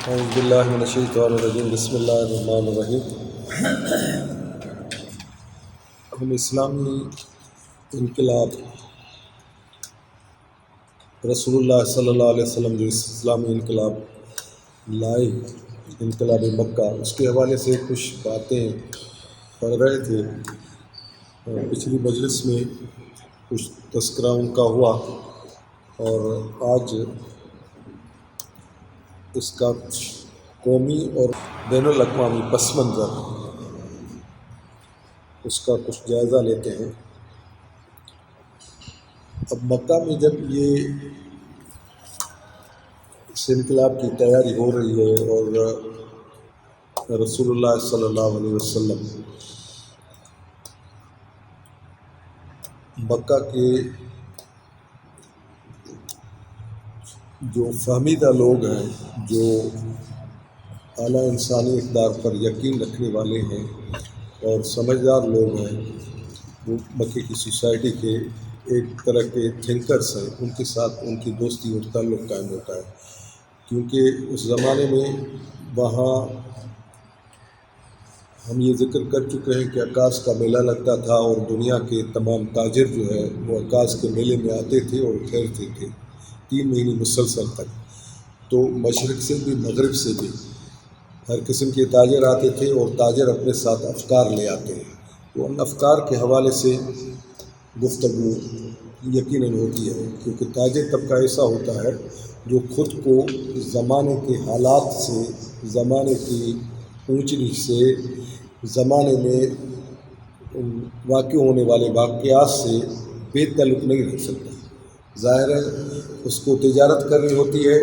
اعوذ باللہ من الشیطان الرجیم بسم اللہ الرحمن الرحیم۔ ہم اسلامی انقلاب رسول اللہ صلی اللہ علیہ وسلم جو اسلامی انقلاب لائے، انقلاب مکہ، اس کے حوالے سے کچھ باتیں پڑھ رہے تھے۔ پچھلی مجلس میں کچھ تذکرہ ان کا ہوا اور آج اس کا قومی اور بین الاقوامی پس منظر اس کا کچھ جائزہ لیتے ہیں۔ اب مکہ میں جب یہ اس انقلاب کی تیاری ہو رہی ہے اور رسول اللہ صلی اللہ علیہ وسلم مکہ کے جو فہمیدہ لوگ ہیں، جو اعلیٰ انسانی اقدار پر یقین رکھنے والے ہیں اور سمجھدار لوگ ہیں، وہ مکے کی سوسائٹی کے ایک طرح کے تھنکرس ہیں، ان کے ساتھ ان کی دوستی اور تعلق قائم ہوتا ہے، کیونکہ اس زمانے میں وہاں ہم یہ ذکر کر چکے ہیں کہ عکاس کا میلہ لگتا تھا اور دنیا کے تمام تاجر جو ہے وہ عکاس کے میلے میں آتے تھے اور ٹھہرتے تھے 3 مہینے مسلسل تک۔ تو مشرق سے بھی مغرب سے بھی ہر قسم کے تاجر آتے تھے اور تاجر اپنے ساتھ افکار لے آتے ہیں، تو ان افکار کے حوالے سے گفتگو یقیناً ہوتی ہے، کیونکہ تاجر طبقہ ایسا ہوتا ہے جو خود کو زمانے کے حالات سے، زمانے کی اونچ نیچ سے، زمانے میں واقع ہونے والے واقعات سے بے تعلق نہیں رہ سکتا۔ ظاہر ہے اس کو تجارت کرنی ہوتی ہے،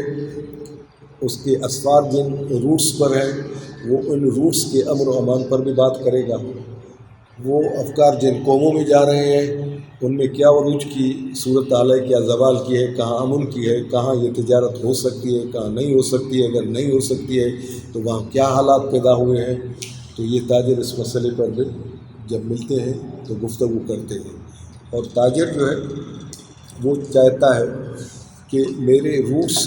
اس کے اسفار جن روٹس پر ہیں وہ ان روٹس کے امن و امان پر بھی بات کرے گا، وہ افکار جن قوموں میں جا رہے ہیں ان میں کیا عروج کی صورت حال ہے، کیا زوال کی ہے، کہاں امن کی ہے، کہاں یہ تجارت ہو سکتی ہے، کہاں نہیں ہو سکتی ہے، اگر نہیں ہو سکتی ہے تو وہاں کیا حالات پیدا ہوئے ہیں۔ تو یہ تاجر اس مسئلے پر بھی جب ملتے ہیں تو گفتگو کرتے ہیں، اور تاجر جو ہے وہ چاہتا ہے کہ میرے روٹس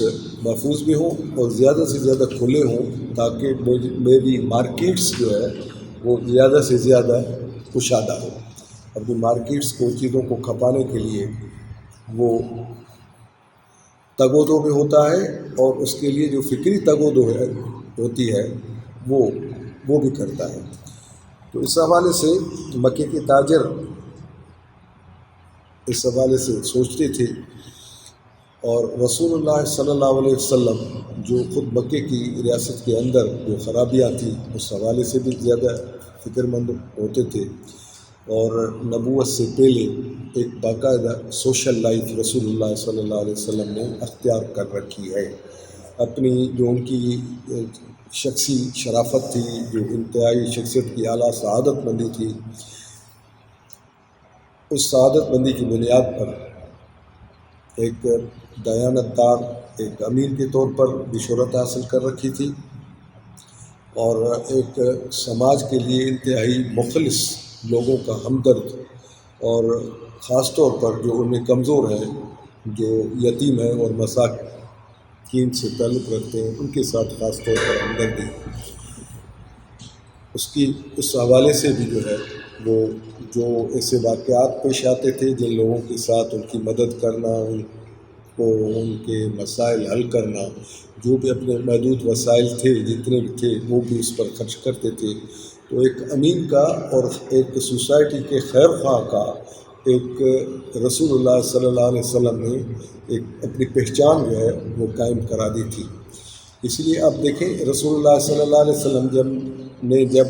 محفوظ بھی ہوں اور زیادہ سے زیادہ کھلے ہوں، تاکہ میری مارکیٹس جو ہے وہ زیادہ سے زیادہ کشادہ ہو۔ اپنی مارکیٹس کو، چیزوں کو کھپانے کے لیے وہ تگ و دو میں ہوتا ہے، اور اس کے لیے جو فکری تگ و دو ہوتی ہے وہ بھی کرتا ہے۔ تو اس حوالے سے مکے کے تاجر اس حوالے سے سوچتے تھے، اور رسول اللہ صلی اللہ علیہ وسلم جو خود مکے کی ریاست کے اندر جو خرابیاں تھیں اس حوالے سے بھی زیادہ فکر مند ہوتے تھے، اور نبوت سے پہلے ایک باقاعدہ سوشل لائف رسول اللہ صلی اللہ علیہ وسلم نے اختیار کر رکھی ہے۔ اپنی جو ان کی شخصی شرافت تھی، جو انتہائی شخصیت کی اعلیٰ سعادت مندی تھی، اس سعادت مندی کی بنیاد پر ایک دیانت دار، ایک امین کے طور پر بھی شہرت حاصل کر رکھی تھی، اور ایک سماج کے لیے انتہائی مخلص لوگوں کا ہمدرد، اور خاص طور پر جو ان میں کمزور ہیں، جو یتیم ہیں اور مساکین سے تعلق رکھتے ہیں، ان کے ساتھ خاص طور پر ہمدردی اس حوالے سے بھی جو ہے وہ جو ایسے واقعات پیش آتے تھے جن لوگوں کے ساتھ ان کی مدد کرنا، ان کو ان کے مسائل حل کرنا، جو بھی اپنے محدود وسائل تھے جتنے بھی تھے وہ بھی اس پر خرچ کرتے تھے۔ تو ایک امین کا اور ایک سوسائٹی کے خیر خواہ کا ایک رسول اللہ صلی اللہ علیہ وسلم نے ایک اپنی پہچان جو ہے وہ قائم کرا دی تھی۔ اس لیے آپ دیکھیں رسول اللہ صلی اللہ علیہ وسلم جب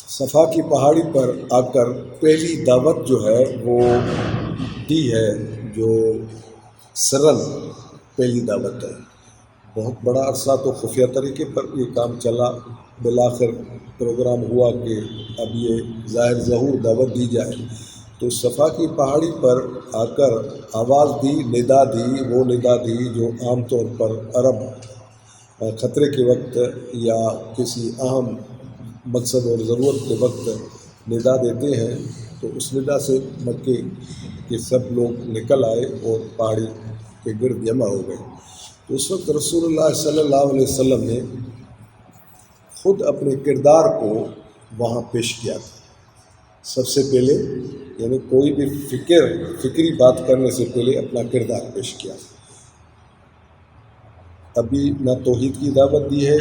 صفا کی پہاڑی پر آ کر پہلی دعوت جو ہے وہ دی ہے، جو سرن پہلی دعوت ہے، بہت بڑا عرصہ تو خفیہ طریقے پر یہ کام چلا، بالآخر پروگرام ہوا کہ اب یہ ظاہر ظہور دعوت دی جائے، تو صفا کی پہاڑی پر آ کر آواز دی، ندا دی، وہ ندا دی جو عام طور پر عرب خطرے کے وقت یا کسی اہم مقصد اور ضرورت کے وقت ندا دیتے ہیں، تو اس ندا سے مکے کے سب لوگ نکل آئے اور پہاڑی کے گرد جمع ہو گئے۔ تو اس وقت رسول اللہ صلی اللہ علیہ وسلم نے خود اپنے کردار کو وہاں پیش کیا تھا سب سے پہلے، یعنی کوئی بھی فکری بات کرنے سے پہلے اپنا کردار پیش کیا۔ ابھی نہ توحید کی دعوت دی ہے،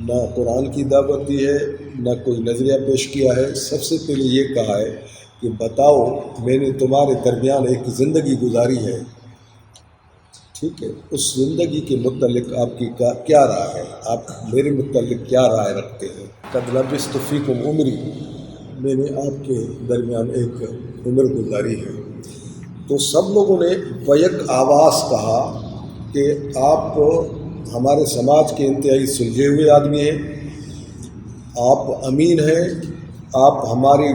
نہ قرآن کی دعوت دی ہے، نہ کوئی نظریہ پیش کیا ہے۔ سب سے پہلے یہ کہا ہے کہ بتاؤ میں نے تمہارے درمیان ایک زندگی گزاری ہے، ٹھیک ہے، اس زندگی کے متعلق آپ کی کیا رائے ہے، آپ میرے متعلق کیا رائے رکھتے ہیں؟ قد لبثت فیکم عمری، میں نے آپ کے درمیان ایک عمر گزاری ہے۔ تو سب لوگوں نے بیک آواز کہا کہ آپ ہمارے سماج کے انتہائی سلجھے ہوئے آدمی ہیں، آپ امین ہیں، آپ ہمارے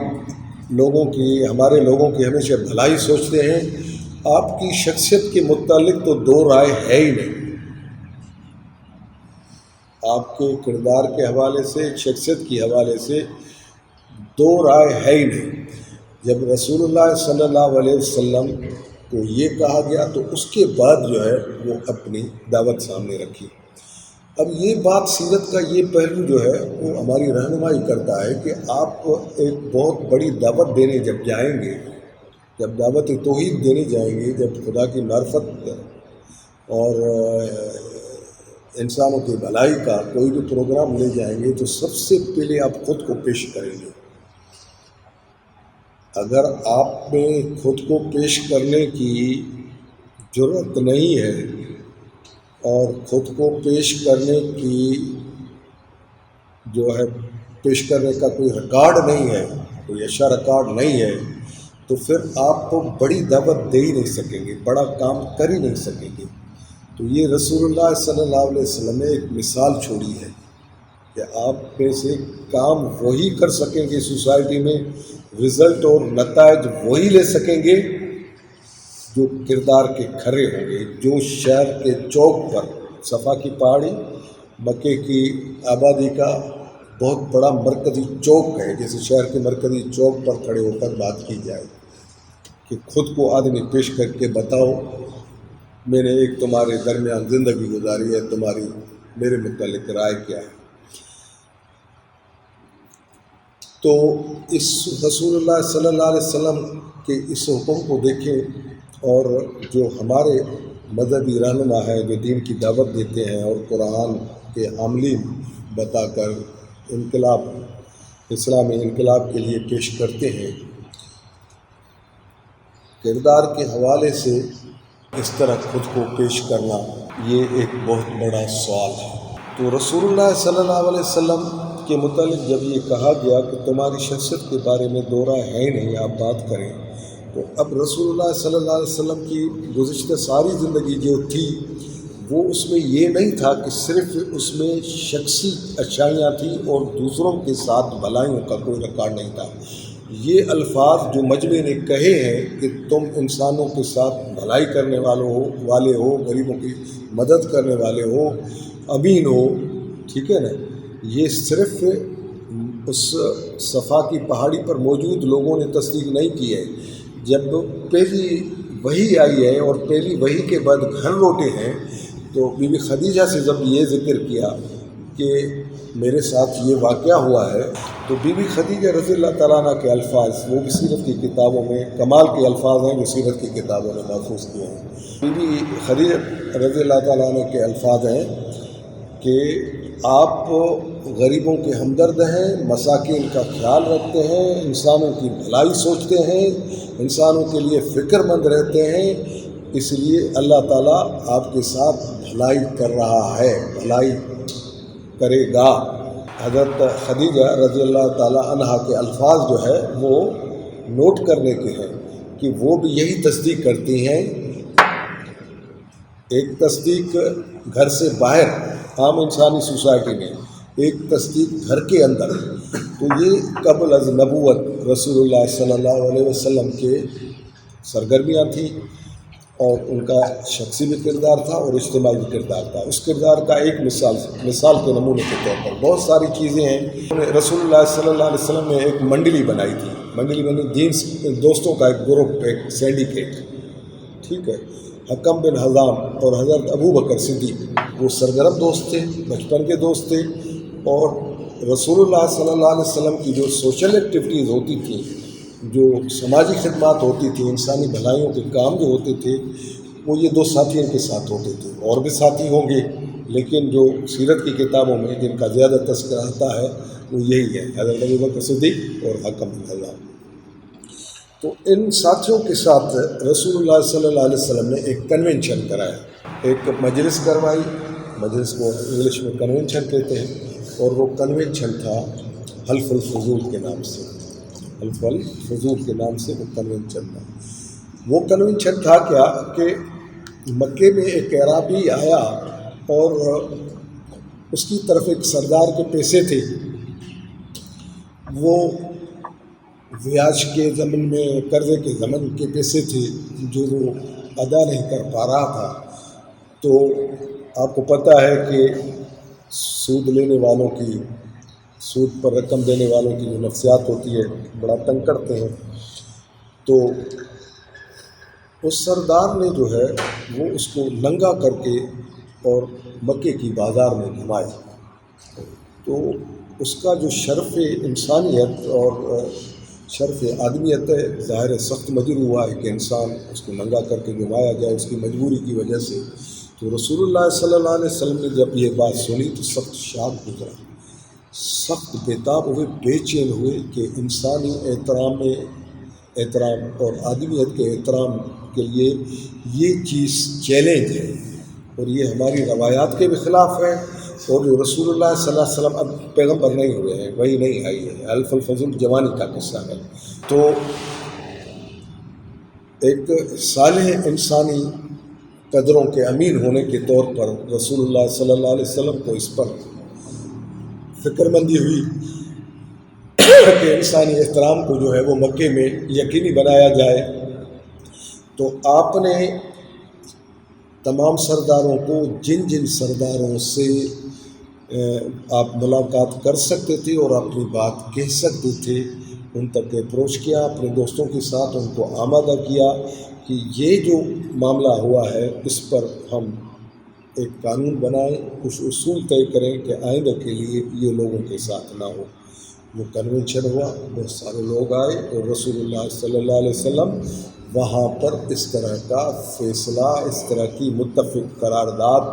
لوگوں کی ہمیشہ بھلائی سوچتے ہیں، آپ کی شخصیت کے متعلق تو دو رائے ہے ہی نہیں، آپ کے کردار کے حوالے سے، شخصیت کے حوالے سے دو رائے ہے ہی نہیں۔ جب رسول اللہ صلی اللہ علیہ وسلم کو یہ کہا گیا تو اس کے بعد جو ہے وہ اپنی دعوت سامنے رکھی۔ اب یہ بات سیرت کا یہ پہلو جو ہے وہ ہماری رہنمائی کرتا ہے کہ آپ ایک بہت بڑی دعوت دینے جب جائیں گے، جب دعوت توحید دینے جائیں گے، جب خدا کی معرفت اور انسانوں کی بھلائی کا کوئی بھی پروگرام لے جائیں گے تو سب سے پہلے آپ خود کو پیش کریں گے۔ اگر آپ میں خود کو پیش کرنے کی جرأت نہیں ہے اور خود کو پیش کرنے کی جو ہے پیش کرنے کا کوئی ریکارڈ نہیں ہے، کوئی اچھا ریکارڈ نہیں ہے، تو پھر آپ کو بڑی دعوت دے ہی نہیں سکیں گے، بڑا کام کر ہی نہیں سکیں گے۔ تو یہ رسول اللہ صلی اللہ علیہ وسلم نے ایک مثال چھوڑی ہے کہ آپ میں سے کام وہی کر سکیں گے، سوسائٹی میں رزلٹ اور نتائج وہی لے سکیں گے جو کردار کے کھرے ہوں گے، جو شہر کے چوک پر، صفا کی پہاڑی مکے کی آبادی کا بہت بڑا مرکزی چوک ہے، جیسے شہر کے مرکزی چوک پر کھڑے ہو کر بات کی جائے کہ خود کو آدمی پیش کر کے بتاؤ میں نے ایک تمہارے درمیان زندگی گزاری ہے، تمہاری میرے متعلق رائے کیا ہے۔ تو اس رسول اللہ صلی اللہ علیہ وسلم کے اس حکم کو دیکھیں، اور جو ہمارے مذہبی رہنما ہیں جو دین کی دعوت دیتے ہیں اور قرآن کے حاملین بتا کر اسلامی انقلاب کے لیے پیش کرتے ہیں، کردار کے حوالے سے اس طرح خود کو پیش کرنا یہ ایک بہت بڑا سوال ہے۔ تو رسول اللہ صلی اللہ علیہ وسلم کے متعلق جب یہ کہا گیا کہ تمہاری شخصیت کے بارے میں دو رائے ہے ہی نہیں، آپ بات کریں، تو اب رسول اللہ صلی اللہ علیہ وسلم کی گزشتہ ساری زندگی جو تھی وہ اس میں یہ نہیں تھا کہ صرف اس میں شخصی اچھائیاں تھیں اور دوسروں کے ساتھ بھلائیوں کا کوئی ریکارڈ نہیں تھا۔ یہ الفاظ جو مجمع نے کہے ہیں کہ تم انسانوں کے ساتھ بھلائی کرنے والے ہو، غریبوں کی مدد کرنے والے ہو، امین ہو، ٹھیک ہے نا، یہ صرف اس صفا کی پہاڑی پر موجود لوگوں نے تصدیق نہیں کی ہے۔ جب پہلی وحی آئی ہے اور پہلی وحی کے بعد گھر لوٹے ہیں تو بی بی خدیجہ سے جب یہ ذکر کیا کہ میرے ساتھ یہ واقعہ ہوا ہے، تو بی بی خدیجہ رضی اللہ تعالیٰ عنہ کے الفاظ وہ بھی سیرت کی کتابوں میں کمال کے الفاظ ہیں، وہ سیرت کی کتابوں میں محفوظ کیے ہیں۔ بی بی خدیجہ رضی اللہ تعالیٰ عنہ کے الفاظ ہیں کہ آپ غریبوں کے ہمدرد ہیں، مساکین کا خیال رکھتے ہیں، انسانوں کی بھلائی سوچتے ہیں، انسانوں کے لیے فکر مند رہتے ہیں، اس لیے اللہ تعالیٰ آپ کے ساتھ بھلائی کر رہا ہے، بھلائی کرے گا۔ حضرت خدیجہ رضی اللہ تعالیٰ عنہا کے الفاظ جو ہے وہ نوٹ کرنے کے ہیں کہ وہ بھی یہی تصدیق کرتی ہیں۔ ایک تصدیق گھر سے باہر عام انسانی سوسائٹی میں، ایک تصدیق گھر کے اندر، تو یہ قبل از نبوت رسول اللہ صلی اللہ علیہ وسلم کے سرگرمیاں تھیں، اور ان کا شخصی بھی کردار تھا اور اجتماعی بھی کردار تھا۔ اس کردار کا ایک مثال کے نمونے کے طور پر بہت ساری چیزیں ہیں۔ رسول اللہ صلی اللہ علیہ وسلم نے ایک منڈلی بنائی تھی، منڈلی دین دوستوں کا ایک گروپ، ایک سینڈیکیٹ، ٹھیک ہے، حکم بن حزام اور حضرت ابو بکر صدیق وہ سرگرم دوست تھے، بچپن کے دوست تھے، اور رسول اللہ صلی اللہ علیہ وسلم کی جو سوشل ایکٹیویٹیز ہوتی تھیں، جو سماجی خدمات ہوتی تھیں، انسانی بھلائیوں کے کام جو ہوتے تھے، وہ یہ دو ساتھی ان کے ساتھ ہوتے تھے۔ اور بھی ساتھی ہوں گے، لیکن جو سیرت کی کتابوں میں جن کا زیادہ تذکرہ آتا ہے وہ یہی ہے، حضرت ابو بکر صدیق اور حکم بن حزام۔ تو ان ساتھیوں کے ساتھ رسول اللہ صلی اللہ علیہ وسلم نے ایک کنونشن کرایا، ایک مجلس کروائی، مجلس کو انگلش میں کنونشن کہتے ہیں، اور وہ کنونشن تھا حلف الفضول کے نام سے، حلف الفضول کے نام سے وہ کنونشن تھا۔ وہ کنونشن تھا کیا کہ مکے میں ایک اعرابی آیا اور اس کی طرف ایک سردار کے پیسے تھے، وہ ویاج کے ضمن میں، قرضے کے ضمن کے پیسے تھے جو وہ ادا نہیں کر پا رہا تھا۔ تو آپ کو پتہ ہے کہ سود لینے والوں کی، سود پر رقم دینے والوں کی جو نفسیات ہوتی ہے بڑا تنگ کرتے ہیں۔ تو اس سردار نے جو ہے وہ اس کو ننگا کر کے اور مکے کی بازار میں گھمایا۔ تو اس کا جو شرف انسانیت اور شرف آدمیت ہے، ظاہر ہے سخت مجبور ہوا ہے کہ انسان اس کو ننگا کر کے گھمایا جائے اس کی مجبوری کی وجہ سے۔ تو رسول اللہ صلی اللہ علیہ وسلم نے جب یہ بات سنی تو سخت شاک گزرا، سخت بےتاب ہوئے، بے چین ہوئے کہ انسانی احترام اور آدمیت کے احترام کے لیے یہ چیز چیلنج ہے، اور یہ ہماری روایات کے بھی خلاف ہے، اور جو رسول اللہ صلی اللہ علیہ وسلم اب پیغمبر نہیں ہوئے ہیں، وہی نہیں آئی ہے، حلف الفضول جوانی کا قصہ ہے۔ تو ایک صالح انسانی قدروں کے امین ہونے کے طور پر رسول اللہ صلی اللہ علیہ وسلم کو اس پر فکر مندی ہوئی کہ انسانی احترام کو جو ہے وہ مکے میں یقینی بنایا جائے۔ تو آپ نے تمام سرداروں کو، جن جن سرداروں سے آپ ملاقات کر سکتے تھے اور اپنی بات کہہ سکتے تھے، ان تک اپروچ کیا، اپنے دوستوں کے ساتھ ان کو آمادہ کیا کہ یہ جو معاملہ ہوا ہے اس پر ہم ایک قانون بنائیں، کچھ اصول طے کریں کہ آئندہ کے لیے یہ لوگوں کے ساتھ نہ ہو۔ وہ کنونشن ہوا، بہت سارے لوگ آئے، اور رسول اللہ صلی اللہ علیہ وسلم وہاں پر اس طرح کا فیصلہ، اس طرح کی متفق قرارداد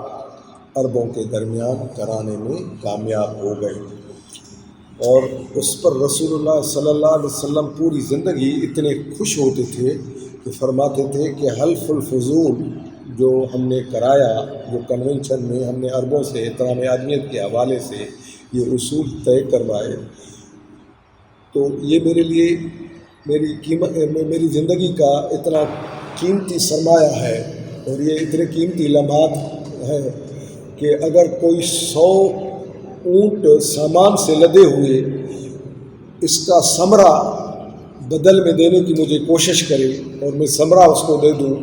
عربوں کے درمیان کرانے میں کامیاب ہو گئے۔ اور اس پر رسول اللہ صلی اللہ علیہ وسلم پوری زندگی اتنے خوش ہوتے تھے کہ فرماتے تھے کہ حلف الفضول جو ہم نے کرایا، جو کنونشن میں ہم نے عربوں سے احترام آدمیت کے حوالے سے یہ اصول طے کروائے، تو یہ میرے لیے میری زندگی کا اتنا قیمتی سرمایہ ہے، اور یہ اتنے قیمتی لمحات ہیں کہ اگر کوئی 100 اونٹ سامان سے لدے ہوئے اس کا ثمرہ بدل میں دینے کی مجھے کوشش کرے اور میں ثمرہ اس کو دے دوں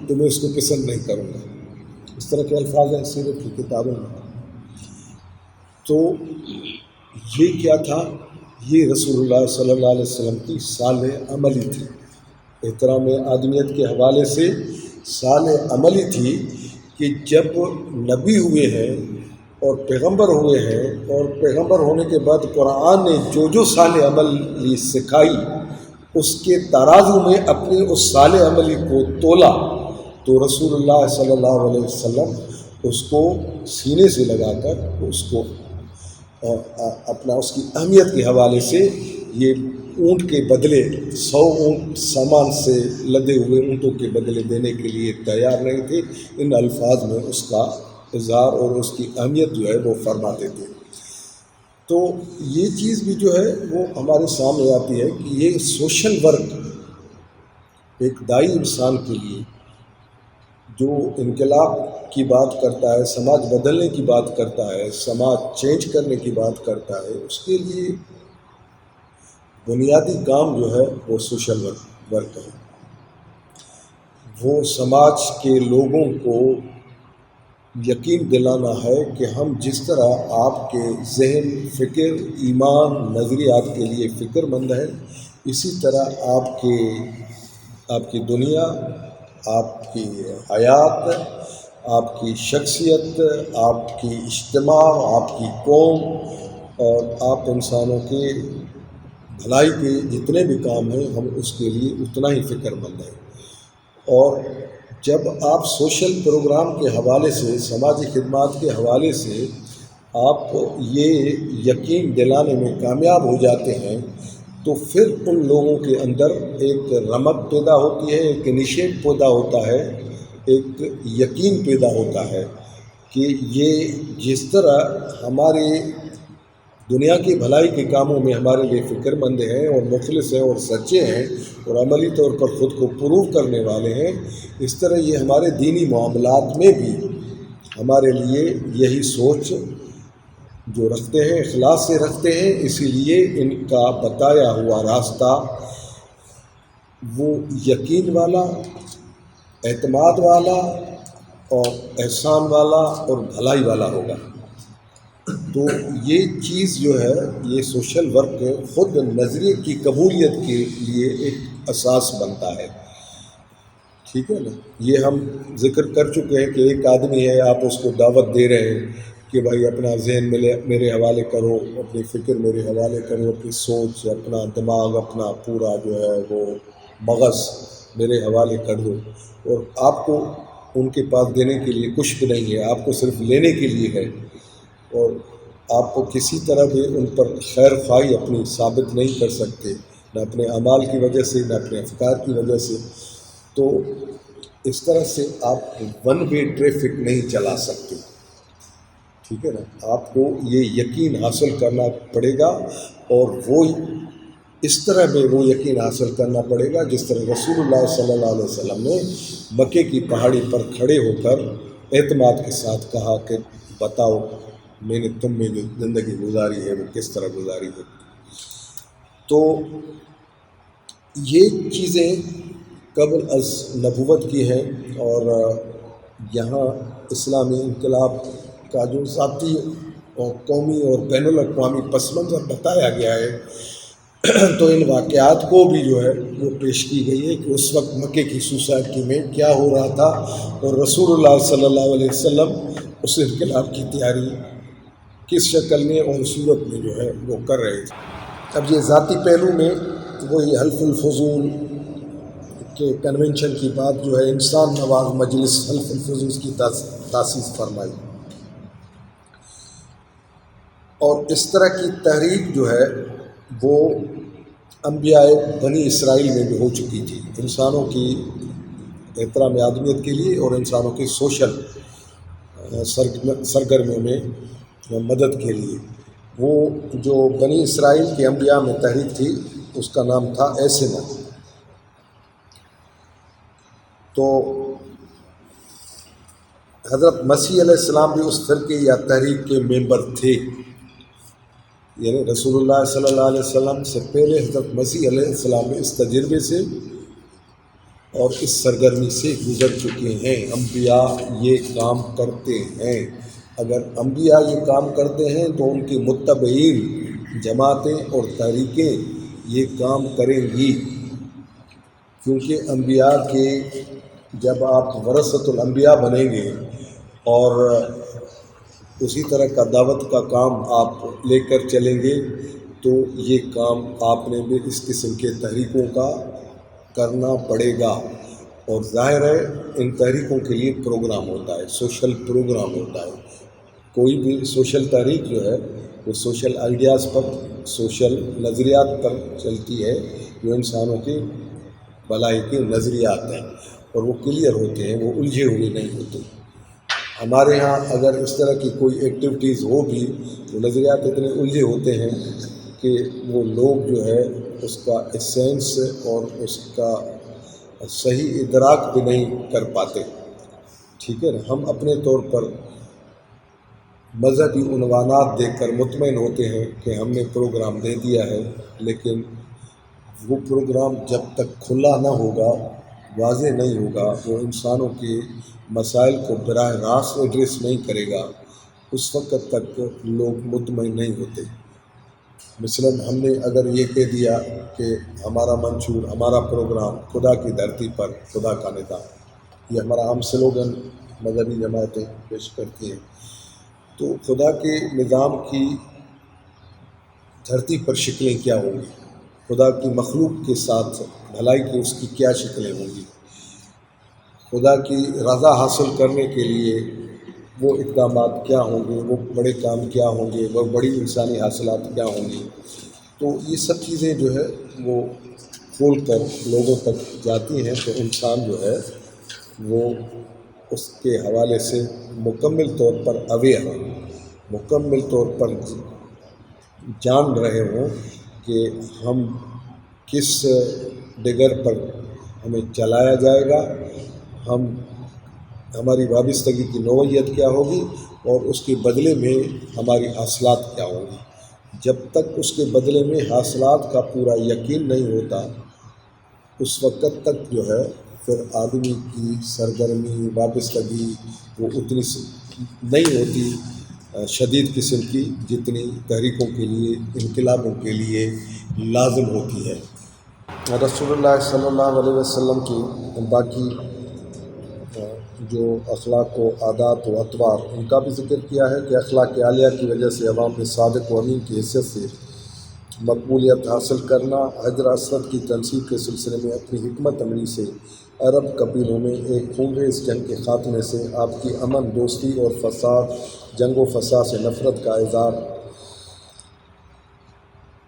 تو میں اس کو پسند نہیں کروں گا۔ اس طرح کے الفاظ ہیں سیرت کی کتابوں میں۔ تو یہ کیا تھا؟ یہ رسول اللہ صلی اللہ علیہ وسلم کی صالح عملی تھی، احترام آدمیت کے حوالے سے صالح عملی تھی کہ جب نبی ہوئے ہیں اور پیغمبر ہوئے ہیں، اور پیغمبر ہونے کے بعد قرآن نے جو صالح عملی سکھائی اس کے ترازو میں اپنی اس صالح عملی کو تولا، تو رسول اللہ صلی اللہ علیہ وسلم اس کو سینے سے لگا کر اس کو اپنا اس کی اہمیت کے حوالے سے یہ اونٹ کے بدلے 100 اونٹ سامان سے لدے ہوئے اونٹوں کے بدلے دینے کے لیے تیار نہیں تھے۔ ان الفاظ میں اس کا اظہار اور اس کی اہمیت جو ہے وہ فرماتے تھے۔ تو یہ چیز بھی جو ہے وہ ہمارے سامنے آتی ہے کہ یہ سوشل ورک ایک دائی انسان کے لیے جو انقلاب کی بات کرتا ہے، سماج بدلنے کی بات کرتا ہے، سماج چینج کرنے کی بات کرتا ہے، اس کے لیے بنیادی کام جو ہے وہ سوشل ورک ہے۔ وہ سماج کے لوگوں کو یقین دلانا ہے کہ ہم جس طرح آپ کے ذہن، فکر، ایمان، نظریات کے لیے فکر مند ہیں، اسی طرح آپ کی دنیا، آپ کی حیات، آپ کی شخصیت، آپ کی اجتماع، آپ کی قوم اور آپ انسانوں کے بھلائی کے جتنے بھی کام ہیں ہم اس کے لیے اتنا ہی فکر مند ہیں۔ اور جب آپ سوشل پروگرام کے حوالے سے، سماجی خدمات کے حوالے سے آپ یہ یقین دلانے میں کامیاب ہو جاتے ہیں تو پھر ان لوگوں کے اندر ایک رمق پیدا ہوتی ہے، ایک انیشیٹ پیدا ہوتا ہے، ایک یقین پیدا ہوتا ہے کہ یہ جس طرح ہمارے دنیا کی بھلائی کے کاموں میں ہمارے لیے فکر مند ہیں اور مخلص ہیں اور سچے ہیں اور عملی طور پر خود کو پروو کرنے والے ہیں، اس طرح یہ ہمارے دینی معاملات میں بھی ہمارے لیے یہی سوچ جو رکھتے ہیں، اخلاص سے رکھتے ہیں۔ اسی لیے ان کا بتایا ہوا راستہ وہ یقین والا، اعتماد والا اور احسان والا اور بھلائی والا ہوگا۔ تو یہ چیز جو ہے، یہ سوشل ورک خود نظریے کی قبولیت کے لیے ایک اساس بنتا ہے، ٹھیک ہے نا۔ یہ ہم ذکر کر چکے ہیں کہ ایک آدمی ہے، آپ اس کو دعوت دے رہے ہیں کہ بھائی اپنا ذہن میرے حوالے کرو، اپنی فکر میرے حوالے کرو، اپنی سوچ، اپنا دماغ، اپنا پورا جو ہے وہ مغز میرے حوالے کر دو، اور آپ کو ان کے پاس دینے کے لیے کچھ بھی نہیں ہے، آپ کو صرف لینے کے لیے ہے، اور آپ کو کسی طرح بھی ان پر خیر خواہی اپنی ثابت نہیں کر سکتے، نہ اپنے اعمال کی وجہ سے، نہ اپنے افکار کی وجہ سے۔ تو اس طرح سے آپ ون وے ٹریفک نہیں چلا سکتے، ٹھیک ہے نا۔ آپ کو یہ یقین حاصل کرنا پڑے گا، اور وہ اس طرح میں وہ یقین حاصل کرنا پڑے گا جس طرح رسول اللہ صلی اللہ علیہ وسلم نے مکے کی پہاڑی پر کھڑے ہو کر اعتماد کے ساتھ کہا کہ بتاؤ میں نے تم میں جو زندگی گزاری ہے وہ کس طرح گزاری ہے۔ تو یہ چیزیں قبل از نبوت کی ہیں، اور یہاں اسلامی انقلاب کا جو ذاتی اور قومی اور بین الاقوامی پس منظر بتایا گیا ہے، تو ان واقعات کو بھی جو ہے وہ پیش کی گئی ہے کہ اس وقت مکے کی سوسائٹی میں کیا ہو رہا تھا، اور رسول اللہ صلی اللہ علیہ وسلم اس انقلاب کی تیاری کس شکل میں اور صورت میں جو ہے وہ کر رہے تھے۔ اب یہ ذاتی پہلو میں وہی حلف الفضول کے کنونشن کی بات جو ہے، انسان نواز مجلس حلف الفضول کی تاسیس فرمائی، اور اس طرح کی تحریک جو ہے وہ انبیاء بنی اسرائیل میں بھی ہو چکی تھی، انسانوں کی احترام آدمیت کے لیے اور انسانوں کی سوشل سرگرمیوں میں مدد کے لیے۔ وہ جو بنی اسرائیل کے انبیاء میں تحریک تھی اس کا نام تھا ایسنا۔ تو حضرت مسیح علیہ السلام بھی اس فرقے یا تحریک کے ممبر تھے، یعنی رسول اللہ صلی اللہ علیہ وسلم سے پہلے حضرت مسیح علیہ السلام اس تجربے سے اور اس سرگرمی سے گزر چکے ہیں۔ انبیاء یہ کام کرتے ہیں، اگر انبیاء یہ کام کرتے ہیں تو ان کی متبعین جماعتیں اور تحریکیں یہ کام کریں گی، کیونکہ انبیاء کے جب آپ ورثۃ الانبیاء بنیں گے اور اسی طرح کا دعوت کا کام آپ لے کر چلیں گے تو یہ کام آپ نے بھی اس قسم کے تحریکوں کا کرنا پڑے گا، اور ظاہر ہے ان تحریکوں کے لیے پروگرام ہوتا ہے، سوشل پروگرام ہوتا ہے۔ کوئی بھی سوشل تحریک جو ہے وہ سوشل آئیڈیاز پر، سوشل نظریات پر چلتی ہے، جو انسانوں کی بھلائی کے نظریات ہیں، اور وہ کلیئر ہوتے ہیں، وہ الجھے ہوئے نہیں ہوتے۔ ہمارے ہاں اگر اس طرح کی کوئی ایکٹیویٹیز ہو بھی تو نظریات اتنے الجھے ہوتے ہیں کہ وہ لوگ جو ہے اس کا ایسنس اور اس کا صحیح ادراک بھی نہیں کر پاتے، ٹھیک ہے نا۔ ہم اپنے طور پر مذہبی عنوانات دیکھ کر مطمئن ہوتے ہیں کہ ہم نے پروگرام دے دیا ہے، لیکن وہ پروگرام جب تک کھلا نہ ہوگا، واضح نہیں ہوگا، وہ انسانوں کے مسائل کو براہ راست ایڈریس نہیں کرے گا، اس وقت تک لوگ مطمئن نہیں ہوتے۔ مثلاً ہم نے اگر یہ کہہ دیا کہ ہمارا منشور، ہمارا پروگرام خدا کی دھرتی پر خدا کا نظام، یہ ہمارا عام سلوگن مذہبی جماعتیں پیش کرتی ہیں۔ تو خدا کے نظام کی دھرتی پر شکلیں کیا ہوں گی، خدا کی مخلوق کے ساتھ بھلائی کی اس کی کیا شکلیں ہوں گی، خدا کی رضا حاصل کرنے کے لیے وہ اقدامات کیا ہوں گے، وہ بڑے کام کیا ہوں گے، وہ بڑی انسانی حاصلات کیا ہوں گی۔ تو یہ سب چیزیں جو ہے وہ کھول کر لوگوں تک جاتی ہیں، تو انسان جو ہے وہ اس کے حوالے سے مکمل طور پر اویئر ہوں، مکمل طور پر جان رہے ہوں کہ ہم کس ڈگر پر ہمیں چلایا جائے گا، ہماری وابستگی کی نوعیت کیا ہوگی اور اس کے بدلے میں ہماری حاصلات کیا ہوں گی۔ جب تک اس کے بدلے میں حاصلات کا پورا یقین نہیں ہوتا، اس وقت تک جو ہے پھر آدمی کی سرگرمی وابستگی وہ اتنی نہیں ہوتی شدید قسم کی جتنی تحریکوں کے لیے، انقلابوں کے لیے لازم ہوتی ہے۔ رسول اللہ صلی اللہ علیہ وسلم کی باقی جو اخلاق و عادات و اطوار ان کا بھی ذکر کیا ہے کہ اخلاق عالیہ کی وجہ سے عوام میں صادق و امین کی حیثیت سے مقبولیت حاصل کرنا، حجر اسود کی تنصیب کے سلسلے میں اپنی حکمت عملی سے عرب قبیلوں میں ایک خونریز جنگ کے خاتمے سے آپ کی امن، دوستی اور جنگ و فساد سے نفرت کا اظہار،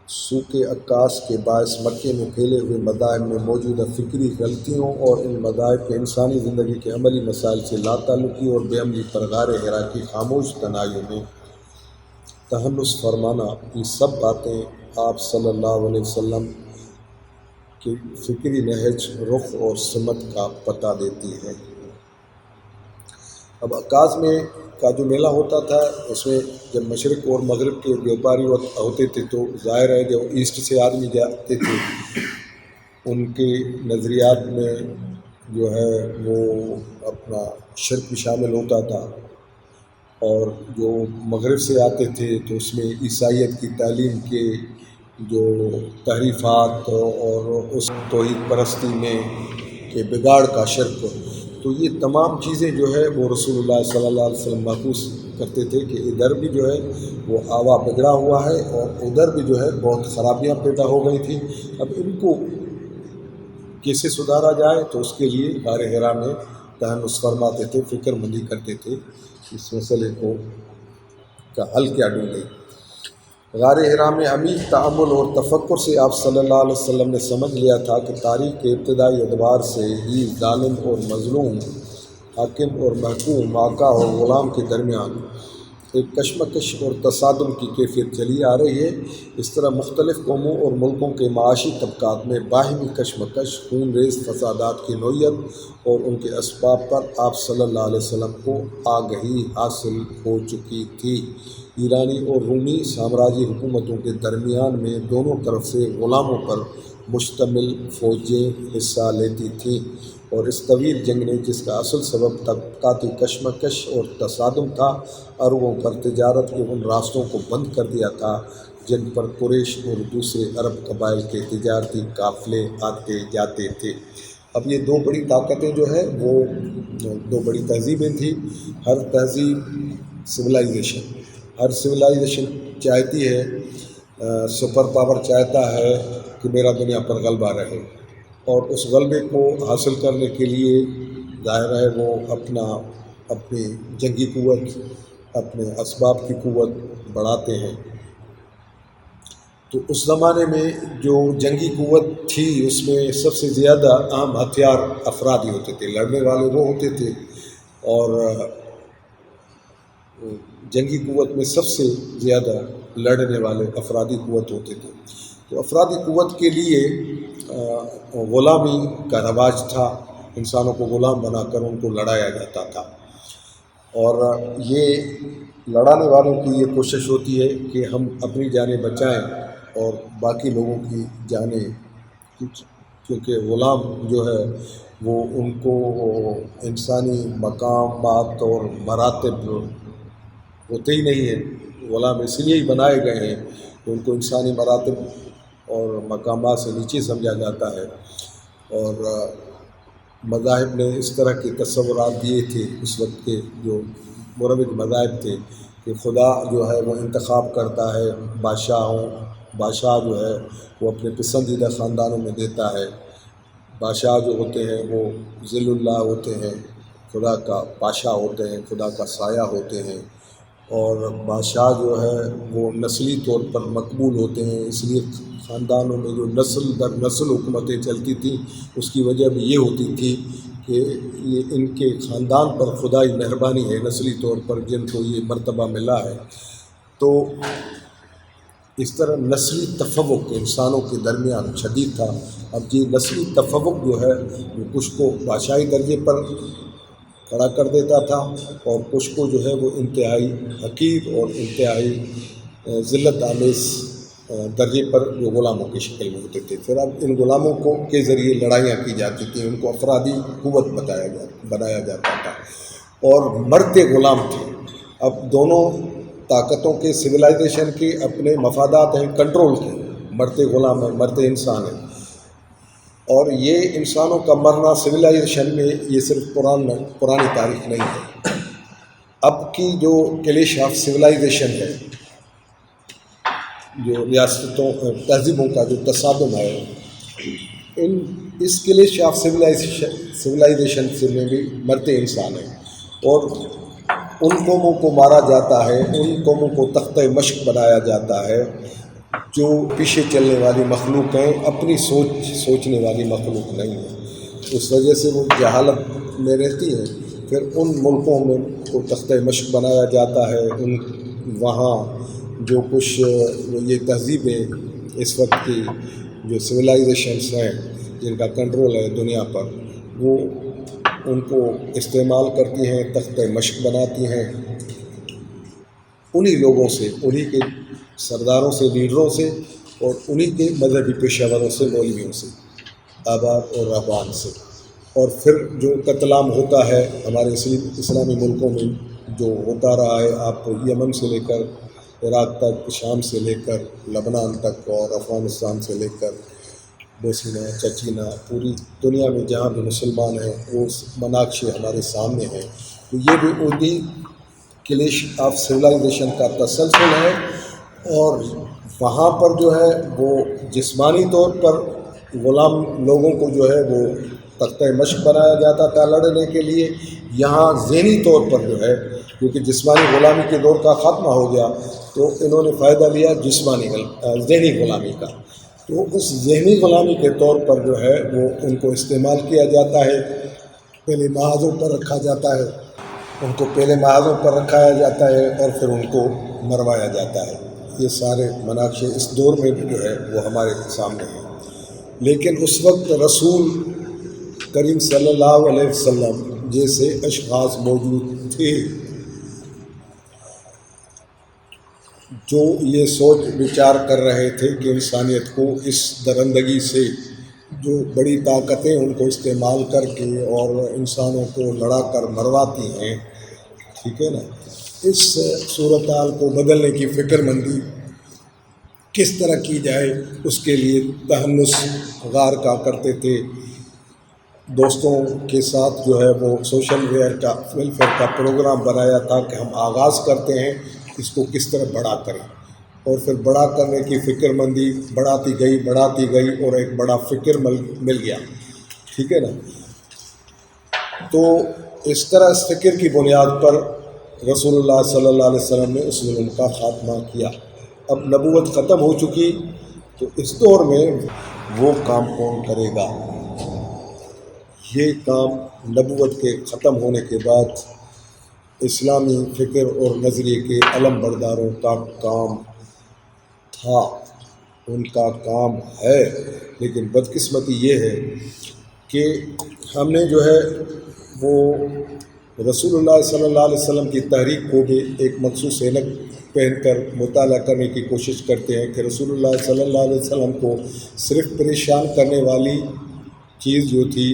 سوء عکاس کے باعث مکے میں پھیلے ہوئے مذاہب میں موجودہ فکری غلطیوں اور ان مذاہب کے انسانی زندگی کے عملی مسائل سے لا تعلقی اور بے عملی پر غار حرا کی خاموش تنہائیوں میں تہنس فرمانا، یہ سب باتیں آپ صلی اللہ علیہ وسلم کی فکری نہج، رخ اور سمت کا پتہ دیتی ہیں۔ اب عکاظ میں کا جو میلہ ہوتا تھا، اس میں جب مشرق اور مغرب کے بیوپاری ہوتے تھے تو ظاہر ہے جو ایسٹ سے آدمی جاتے تھے ان کے نظریات میں جو ہے وہ اپنا شرک بھی شامل ہوتا تھا، اور جو مغرب سے آتے تھے تو اس میں عیسائیت کی تعلیم کے جو تحریفات اور اس توحید پرستی میں کہ بگاڑ کا شرک، تو یہ تمام چیزیں جو ہے وہ رسول اللہ صلی اللہ علیہ وسلم محفوظ کرتے تھے کہ ادھر بھی جو ہے وہ آوا بگڑا ہوا ہے اور ادھر بھی جو ہے بہت خرابیاں پیدا ہو گئی تھیں، اب ان کو کیسے سدھارا جائے، تو اس کے لیے غار حرا میں تہنس فرماتے تھے، فکر مندی کرتے تھے اس مسئلے کو کا حل کیا ڈھونڈے۔ غار حرا میں عمیق تأمل اور تفکر سے آپ صلی اللہ علیہ وسلم نے سمجھ لیا تھا کہ تاریخ کے ابتدائی ادوار سے ہی ظالم اور مظلوم، حاکم اور محکوم، آقا اور غلام کے درمیان ایک کشمکش اور تصادم کی کیفیت چلی آ رہی ہے۔ اس طرح مختلف قوموں اور ملکوں کے معاشی طبقات میں باہمی کشمکش، خون ریز فسادات کی نوعیت اور ان کے اسباب پر آپ صلی اللہ علیہ وسلم کو آگہی حاصل ہو چکی تھی۔ ایرانی اور رومی سامراجی حکومتوں کے درمیان میں دونوں طرف سے غلاموں پر مشتمل فوجیں حصہ لیتی تھیں، اور اس طویل جنگ نے، جس کا اصل سبب طبقاتی کشمکش اور تصادم تھا، عربوں پر تجارت کے ان راستوں کو بند کر دیا تھا جن پر قریش اور دوسرے عرب قبائل کے تجارتی قافلے آتے جاتے تھے۔ اب یہ دو بڑی طاقتیں جو ہے وہ دو بڑی تہذیبیں تھیں۔ ہر تہذیب ہر سویلائزیشن چاہتی ہے، سپر پاور چاہتا ہے کہ میرا دنیا پر غلبہ رہے، اور اس غلبے کو حاصل کرنے کے لیے ظاہر ہے وہ اپنی جنگی قوت، اپنے اسباب کی قوت بڑھاتے ہیں۔ تو اس زمانے میں جو جنگی قوت تھی اس میں سب سے زیادہ اہم ہتھیار افرادی ہوتے تھے، لڑنے والے وہ ہوتے تھے، اور جنگی قوت میں سب سے زیادہ لڑنے والے افرادی قوت ہوتے تھے۔ تو افرادی قوت کے لیے غلامی کا رواج تھا، انسانوں کو غلام بنا کر ان کو لڑایا جاتا تھا، اور یہ لڑانے والوں کی یہ کوشش ہوتی ہے کہ ہم اپنی جانیں بچائیں اور باقی لوگوں کی جانیں، کیونکہ غلام جو ہے وہ ان کو انسانی مقامات اور مراتب ہوتے ہی نہیں ہیں۔ غلام اس لیے ہی بنائے گئے ہیں کہ ان کو انسانی مراتب اور مقامات سے نیچے سمجھا جاتا ہے، اور مذاہب نے اس طرح کے تصورات دیے تھے اس وقت کے جو مروج مذاہب تھے کہ خدا جو ہے وہ انتخاب کرتا ہے بادشاہ جو ہے وہ اپنے پسندیدہ خاندانوں میں دیتا ہے، بادشاہ جو ہوتے ہیں وہ ذل اللہ ہوتے ہیں، خدا کا پاشا ہوتے ہیں، خدا کا سایہ ہوتے ہیں، اور بادشاہ جو ہے وہ نسلی طور پر مقبول ہوتے ہیں، اس لیے خاندانوں میں جو نسل در نسل حکومتیں چلتی تھیں اس کی وجہ بھی یہ ہوتی تھی کہ یہ ان کے خاندان پر خدائی مہربانی ہے نسلی طور پر جن کو یہ مرتبہ ملا ہے۔ تو اس طرح نسلی تفوق انسانوں کے درمیان شدید تھا۔ اب یہ نسلی تفوق جو ہے وہ کچھ کو بادشاہی درجے پر کھڑا کر دیتا تھا اور کچھ کو جو ہے وہ انتہائی حقیر اور انتہائی ذلت آمیز درجے پر جو غلاموں کی شکل میں ہوتے تھے۔ پھر اب ان غلاموں کے ذریعے لڑائیاں کی جاتی تھیں، ان کو افرادی قوت بنایا جاتا تھا اور مرتے غلام تھے۔ اب دونوں طاقتوں کے سویلائزیشن کے اپنے مفادات ہیں کنٹرول کے، مرتے غلام ہیں، مرتے انسان ہیں، اور یہ انسانوں کا مرنا سویلائزیشن میں یہ صرف پرانی تاریخ نہیں ہے۔ اب کی جو کلیش آف سویلائزیشن ہے، جو ریاستوں تہذیبوں کا جو تصادم ہے، اس کلیش آف سویلائزیشن سے میں بھی مرتے انسان ہیں، اور ان قوموں کو مارا جاتا ہے، ان قوموں کو تختہ مشق بنایا جاتا ہے جو پیچھے چلنے والی مخلوق ہیں، اپنی سوچنے والی مخلوق نہیں ہے، اس وجہ سے وہ جہالت میں رہتی ہے۔ پھر ان ملکوں میں کو تختہ مشق بنایا جاتا ہے، وہاں جو کچھ یہ تہذیبیں اس وقت کی جو سویلائزیشنس ہیں جن کا کنٹرول ہے دنیا پر، وہ ان کو استعمال کرتی ہیں، تختہ مشق بناتی ہیں انہی لوگوں سے، انہی کے سرداروں سے، لیڈروں سے، اور انہی کے مذہبی پیشہ وروں سے، مولویوں سے، آباد اور رہبان سے۔ اور پھر جو قتل عام ہوتا ہے ہمارے اسلامی ملکوں میں جو ہوتا رہا ہے، آپ یمن سے لے کر عراق تک، شام سے لے کر لبنان تک، اور افغانستان سے لے کر بوسنیا چچینا، پوری دنیا میں جہاں بھی مسلمان ہیں وہ مناقشے ہمارے سامنے ہیں۔ تو یہ بھی انہی کلیش آف سویلائزیشن کا تسلسل ہے، اور وہاں پر جو ہے وہ جسمانی طور پر غلام لوگوں کو جو ہے وہ تختہ مشق بنایا جاتا تھا لڑنے کے لیے، یہاں ذہنی طور پر جو ہے کیونکہ جسمانی غلامی کے دور کا خاتمہ ہو گیا تو انہوں نے فائدہ لیا ذہنی غلامی کا، تو اس ذہنی غلامی کے طور پر جو ہے وہ ان کو استعمال کیا جاتا ہے، پہلے محاذوں پر رکھا جاتا ہے، ان کو پہلے محاذوں پر رکھایا جاتا ہے اور پھر ان کو مروایا جاتا ہے۔ یہ سارے مناقشے اس دور میں بھی جو ہے وہ ہمارے سامنے ہیں۔ لیکن اس وقت رسول کریم صلی اللہ علیہ وسلم جیسے اشخاص موجود تھے جو یہ سوچ وچار کر رہے تھے کہ انسانیت کو اس درندگی سے، جو بڑی طاقتیں ان کو استعمال کر کے اور انسانوں کو لڑا کر مرواتی ہیں، ٹھیک ہے نا، اس صورتحال کو بدلنے کی فکر مندی کس طرح کی جائے، اس کے لیے تہنس غار کا کرتے تھے، دوستوں کے ساتھ جو ہے وہ سوشل ویلفیئر کا پروگرام بنایا تھا کہ ہم آغاز کرتے ہیں اس کو کس طرح بڑا کریں، اور پھر بڑا کرنے کی فکر مندی بڑھاتی گئی اور ایک بڑا فکر مل گیا، ٹھیک ہے نا۔ تو اس طرح اس فکر کی بنیاد پر رسول اللہ صلی اللہ علیہ وسلم نے اس ظلم کا خاتمہ کیا۔ اب نبوت ختم ہو چکی تو اس دور میں وہ کام کون کرے گا؟ یہ کام نبوت کے ختم ہونے کے بعد اسلامی فکر اور نظریے کے علم برداروں کا کام تھا، ان کا کام ہے، لیکن بدقسمتی یہ ہے کہ ہم نے جو ہے وہ رسول اللہ صلی اللہ علیہ وسلم کی تحریک کو بھی ایک مخصوص اینک پہن کر مطالعہ کرنے کی کوشش کرتے ہیں کہ رسول اللہ صلی اللہ علیہ وسلم کو صرف پریشان کرنے والی چیز جو تھی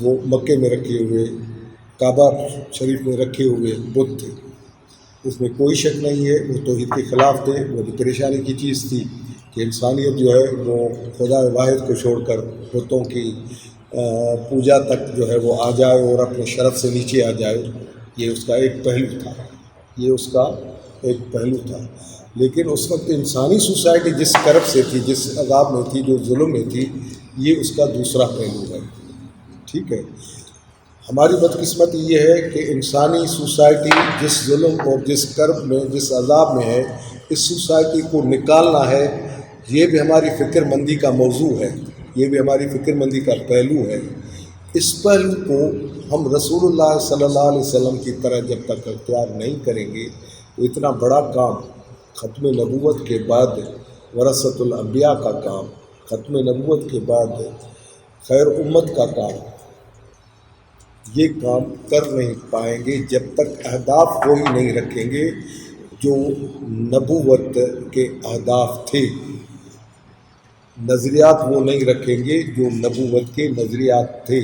وہ مکے میں رکھے ہوئے کعبہ شریف میں رکھے ہوئے بت تھے، اس میں کوئی شک نہیں ہے، وہ توحید کے خلاف تھے، وہ بھی پریشانی کی چیز تھی کہ انسانیت جو ہے وہ خدا واحد کو چھوڑ کر بتوں کی پوجا تک جو ہے وہ آ جائے اور اپنے شرف سے نیچے آ جائے، یہ اس کا ایک پہلو تھا، یہ اس کا ایک پہلو تھا۔ لیکن اس وقت انسانی سوسائٹی جس کرب سے تھی، جس عذاب میں تھی، جو ظلم میں تھی، یہ اس کا دوسرا پہلو ہے، ٹھیک ہے۔ ہماری بدقسمتی یہ ہے کہ انسانی سوسائٹی جس ظلم اور جس کرب میں، جس عذاب میں ہے، اس سوسائٹی کو نکالنا ہے، یہ بھی ہماری فکر مندی کا موضوع ہے، یہ بھی ہماری فکر مندی کا پہلو ہے۔ اس پہلو کو ہم رسول اللہ صلی اللہ علیہ وسلم کی طرح جب تک اختیار نہیں کریں گے تو اتنا بڑا کام، ختم نبوت کے بعد ورثۃ الانبیاء کا کام، ختم نبوت کے بعد خیر امت کا کام، یہ کام کر نہیں پائیں گے جب تک اہداف وہی نہیں رکھیں گے جو نبوت کے اہداف تھے، نظریات وہ نہیں رکھیں گے جو نبوت کے نظریات تھے،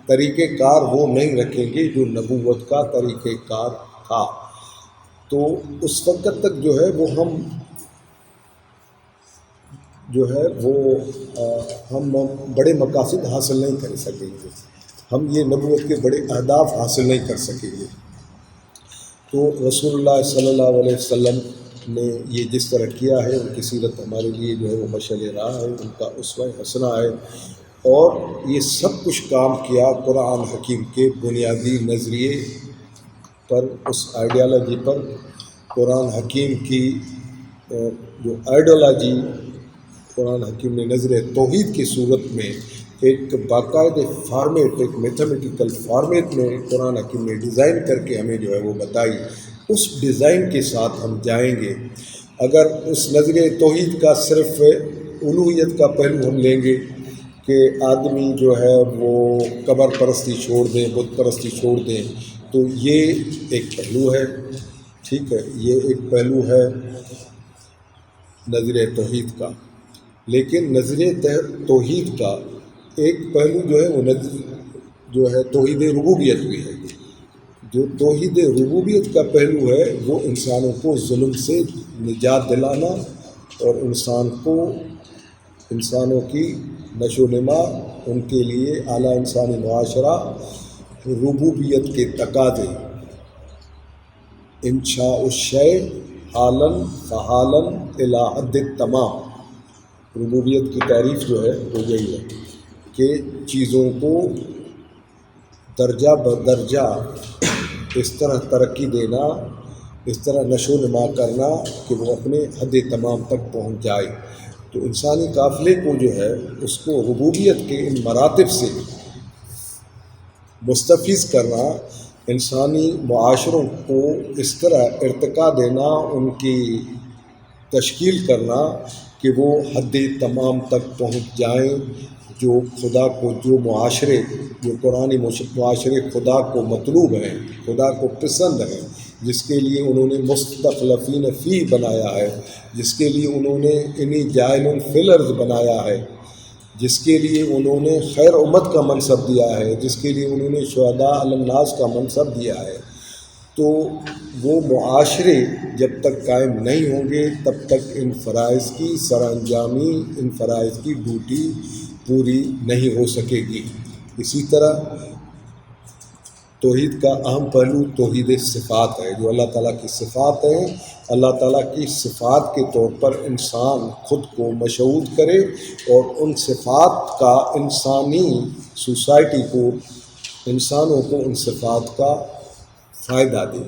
طریقہ کار وہ نہیں رکھیں گے جو نبوت کا طریقہ کار تھا۔ تو اس وقت تک جو ہے وہ ہم بڑے مقاصد حاصل نہیں کر سکیں گے، ہم یہ نبوت کے بڑے اہداف حاصل نہیں کر سکیں گے۔ تو رسول اللہ صلی اللہ علیہ وسلم نے یہ جس طرح کیا ہے، ان کی سیرت ہمارے لیے جو ہے وہ مشعل راہ ہے، ان کا اسوہ حسنہ ہے، اور یہ سب کچھ کام کیا قرآن حکیم کے بنیادی نظریے پر، اس آئیڈیالوجی پر۔ قرآن حکیم کی جو آئیڈیالوجی قرآن حکیم نے نظر توحید کی صورت میں ایک باقاعدہ فارمیٹ، ایک میتھمیٹیکل فارمیٹ میں قرآن حکیم نے ڈیزائن کر کے ہمیں جو ہے وہ بتائی، اس ڈیزائن کے ساتھ ہم جائیں گے۔ اگر اس نظر توحید کا صرف الوہیت کا پہلو ہم لیں گے کہ آدمی جو ہے وہ قبر پرستی چھوڑ دیں، بت پرستی چھوڑ دیں، تو یہ ایک پہلو ہے، ٹھیک ہے، یہ ایک پہلو ہے نظر توحید کا۔ لیکن نظر توحید کا ایک پہلو جو ہے وہ جو ہے توحید ربوبیت بھی ہے۔ جو توحید ربوبیت کا پہلو ہے وہ انسانوں کو ظلم سے نجات دلانا اور انسانوں کی نشو و نما، ان کے لیے اعلیٰ انسانی معاشرہ، ربوبیت کے تقاضے، انشاء الشیء حالاً فحالاً الی حد التمام۔ ربوبیت کی تعریف جو ہے وہ یہی ہے کہ چیزوں کو درجہ بدرجہ اس طرح ترقی دینا، اس طرح نشو و نما کرنا کہ وہ اپنے حد تمام تک پہنچ جائے۔ تو انسانی قافلے کو جو ہے اس کو ربوبیت کے ان مراتب سے مستفیض کرنا، انسانی معاشروں کو اس طرح ارتقا دینا، ان کی تشکیل کرنا کہ وہ حد تمام تک پہنچ جائیں، جو خدا کو، جو معاشرے، جو قرآنی معاشرے خدا کو مطلوب ہیں، خدا کو پسند ہیں، جس کے لیے انہوں نے مستخلفین فی بنایا ہے، جس کے لیے انہوں نے انی جاعل فی الارض بنایا ہے، جس کے لیے انہوں نے خیر امت کا منصب دیا ہے، جس کے لیے انہوں نے شہداء علی الناس کا منصب دیا ہے۔ تو وہ معاشرے جب تک قائم نہیں ہوں گے تب تک ان فرائض کی سر انجامی، ان فرائض کی ڈیوٹی پوری نہیں ہو سکے گی۔ اسی طرح توحید کا اہم پہلو توحید صفات ہے، جو اللہ تعالیٰ کی صفات ہیں، اللہ تعالیٰ کی صفات کے طور پر انسان خود کو مشہود کرے اور ان صفات کا انسانی سوسائٹی کو، انسانوں کو ان صفات کا فائدہ دے۔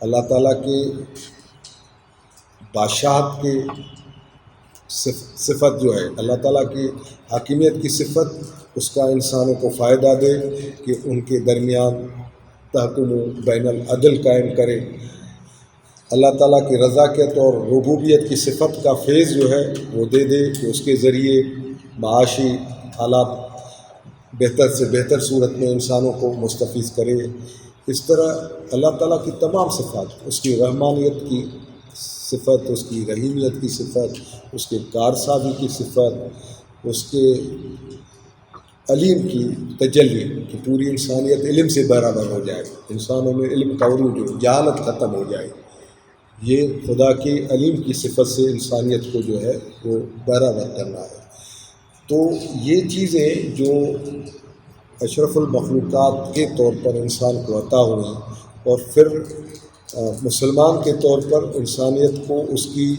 اللہ تعالیٰ کے بادشاہت کے صفت جو ہے، اللہ تعالیٰ کی حاکمیت کی صفت، اس کا انسانوں کو فائدہ دے کہ ان کے درمیان تحکم بین العدل قائم کرے۔ اللہ تعالیٰ کی رضاکت اور ربوبیت کی صفت کا فیض جو ہے وہ دے دے کہ اس کے ذریعے معاشی حالات بہتر سے بہتر صورت میں انسانوں کو مستفیض کرے۔ اس طرح اللہ تعالیٰ کی تمام صفات، اس کی رحمانیت کی صفت، اس کی رحیمیت کی صفت، اس کے کارسازی کی صفت، اس کے علیم کی تجلی کہ پوری انسانیت علم سے برابر ہو جائے، انسانوں میں علم کا عروج ہو، جہالت ختم ہو جائے، یہ خدا کی علیم کی صفت سے انسانیت کو جو ہے وہ برابر کرنا ہے۔ تو یہ چیزیں جو اشرف المخلوقات کے طور پر انسان کو عطا ہوئی، اور پھر مسلمان کے طور پر انسانیت کو اس کی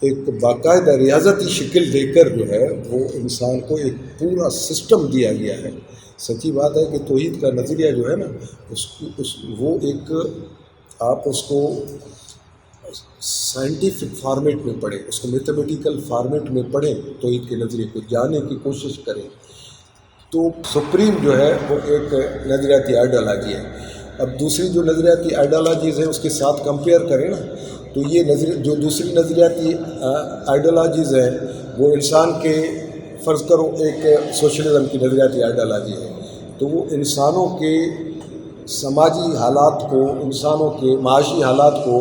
ایک باقاعدہ ریاضتی شکل دے کر جو ہے وہ انسان کو ایک پورا سسٹم دیا گیا ہے۔ سچی بات ہے کہ توحید کا نظریہ جو ہے نا وہ ایک آپ اس کو سائنٹیفک فارمیٹ میں پڑھیں، اس کو میتھمیٹیکل فارمیٹ میں پڑھیں، توحید کے نظریے کو جاننے کی کوشش کریں تو سپریم جو ہے وہ ایک نظریاتی آئیڈیالوجی ہے۔ اب دوسری جو نظریاتی آئیڈیالوجیز ہیں اس کے ساتھ کمپیئر کریں نا تو یہ جو دوسری نظریاتی آئیڈیالوجیز ہیں وہ انسان کے فرض کرو ایک سوشلزم کی نظریاتی آئیڈیالوجی ہے تو وہ انسانوں کے سماجی حالات کو، انسانوں کے معاشی حالات کو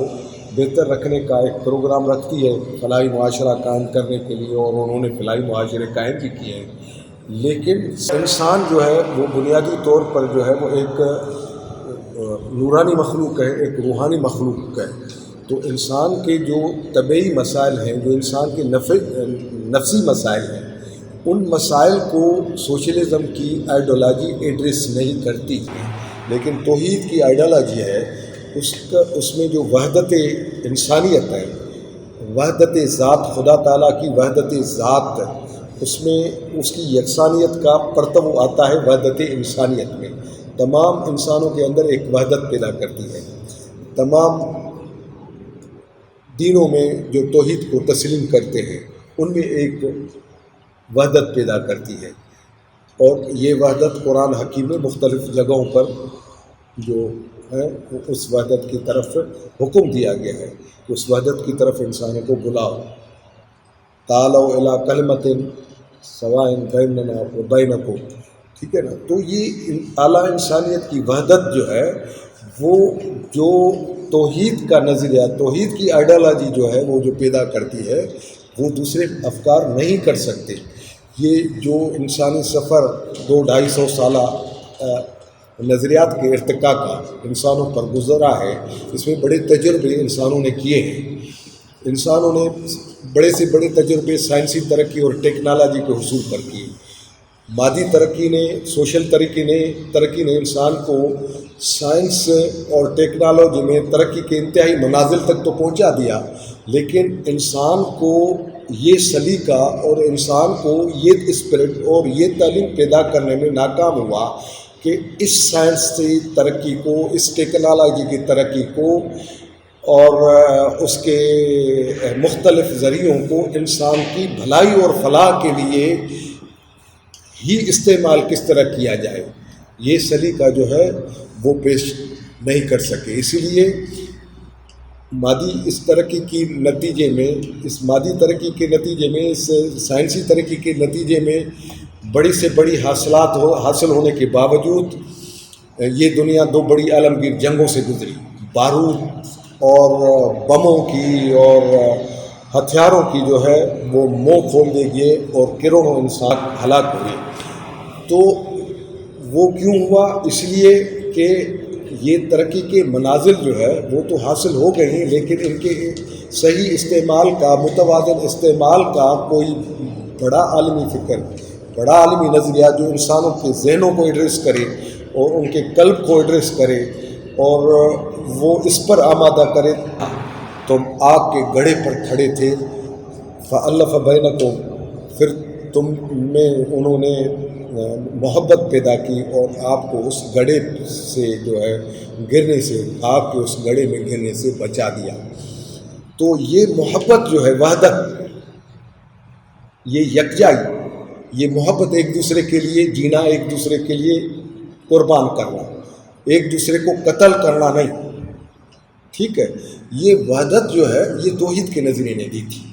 بہتر رکھنے کا ایک پروگرام رکھتی ہے فلاحی معاشرہ قائم کرنے کے لیے، اور انہوں نے فلاحی معاشرے قائم بھی کیے ہیں۔ لیکن انسان جو ہے وہ بنیادی طور پر جو ہے وہ ایک نورانی مخلوق ہے، ایک روحانی مخلوق ہے۔ تو انسان کے جو طبعی مسائل ہیں، جو انسان کے نفسی مسائل ہیں، ان مسائل کو سوشلزم کی آئیڈیالوجی ایڈریس نہیں کرتی، لیکن توحید کی آئیڈیالوجی ہے اس میں جو وحدت انسانیت ہے، وحدت ذات، خدا تعالیٰ کی وحدت ذات، اس میں اس کی یکسانیت کا پرتو آتا ہے وحدت انسانیت میں۔ تمام انسانوں کے اندر ایک وحدت پیدا کرتی ہے، تمام دینوں میں جو توحید کو تسلیم کرتے ہیں ان میں ایک وحدت پیدا کرتی ہے، اور یہ وحدت قرآن حکیم میں مختلف جگہوں پر جو ہے اس وحدت کی طرف حکم دیا گیا ہے کہ اس وحدت کی طرف انسانوں کو بلاؤ۔ تعالوا الی کلمۃ سواء بیننا وبینکم، ٹھیک ہے نا۔ تو یہ اعلیٰ انسانیت کی وحدت جو ہے وہ جو توحید کا نظریہ، توحید کی آئیڈیالوجی جو ہے وہ جو پیدا کرتی ہے وہ دوسرے افکار نہیں کر سکتے۔ یہ جو انسانی سفر 200-250 سالہ نظریات کے ارتقاء کا انسانوں پر گزرا ہے، اس میں بڑے تجربے انسانوں نے کیے ہیں۔ انسانوں نے بڑے سے بڑے تجربے سائنسی ترقی اور ٹیکنالوجی کے حصول پر کیے۔ مادی ترقی نے، سوشل ترقی نے انسان کو سائنس اور ٹیکنالوجی میں ترقی کے انتہائی منازل تک تو پہنچا دیا، لیکن انسان کو یہ سلیقہ اور انسان کو یہ اسپرٹ اور یہ تعلیم پیدا کرنے میں ناکام ہوا کہ اس سائنسی ترقی کو، اس ٹیکنالوجی کی ترقی کو اور اس کے مختلف ذریعوں کو انسان کی بھلائی اور فلاح کے لیے ہی استعمال کس طرح کیا جائے، یہ سلیقہ جو ہے وہ پیش نہیں کر سکے۔ اسی لیے اس ترقی کے نتیجے میں، اس مادی ترقی کے نتیجے میں، اس سائنسی ترقی کے نتیجے میں بڑی سے بڑی حاصلات حاصل ہونے کے باوجود یہ دنیا 2 بڑی عالمگیر جنگوں سے گزری، بارود اور بموں کی اور ہتھیاروں کی جو ہے وہ منہ کھول دے گئے اور کروڑوں انسان ہلاک ہوئے۔ تو وہ کیوں ہوا؟ اس لیے کہ یہ ترقی کے منازل جو ہے وہ تو حاصل ہو گئے ہیں، لیکن ان کے صحیح استعمال کا، متوازن استعمال کا کوئی بڑا عالمی فکر، بڑا عالمی نظریہ جو انسانوں کے ذہنوں کو ایڈریس کرے اور ان کے قلب کو ایڈریس کرے اور وہ اس پر آمادہ کرے۔ تم آگ کے گڑھے پر کھڑے تھے، فَأَلَّفَ بَيْنَكُمْ، پھر تم میں انہوں نے محبت پیدا کی اور آپ کو اس گڑھے سے جو ہے گرنے سے، آگ کے اس گڑھے میں گرنے سے بچا دیا۔ تو یہ محبت جو ہے، وحدت، یہ یکجائی، یہ محبت، ایک دوسرے کے لیے جینا، ایک دوسرے کے لیے قربان کرنا، ایک دوسرے کو قتل کرنا نہیں، ٹھیک ہے، یہ وحدت جو ہے یہ توحید کے نظریے نے دی تھی۔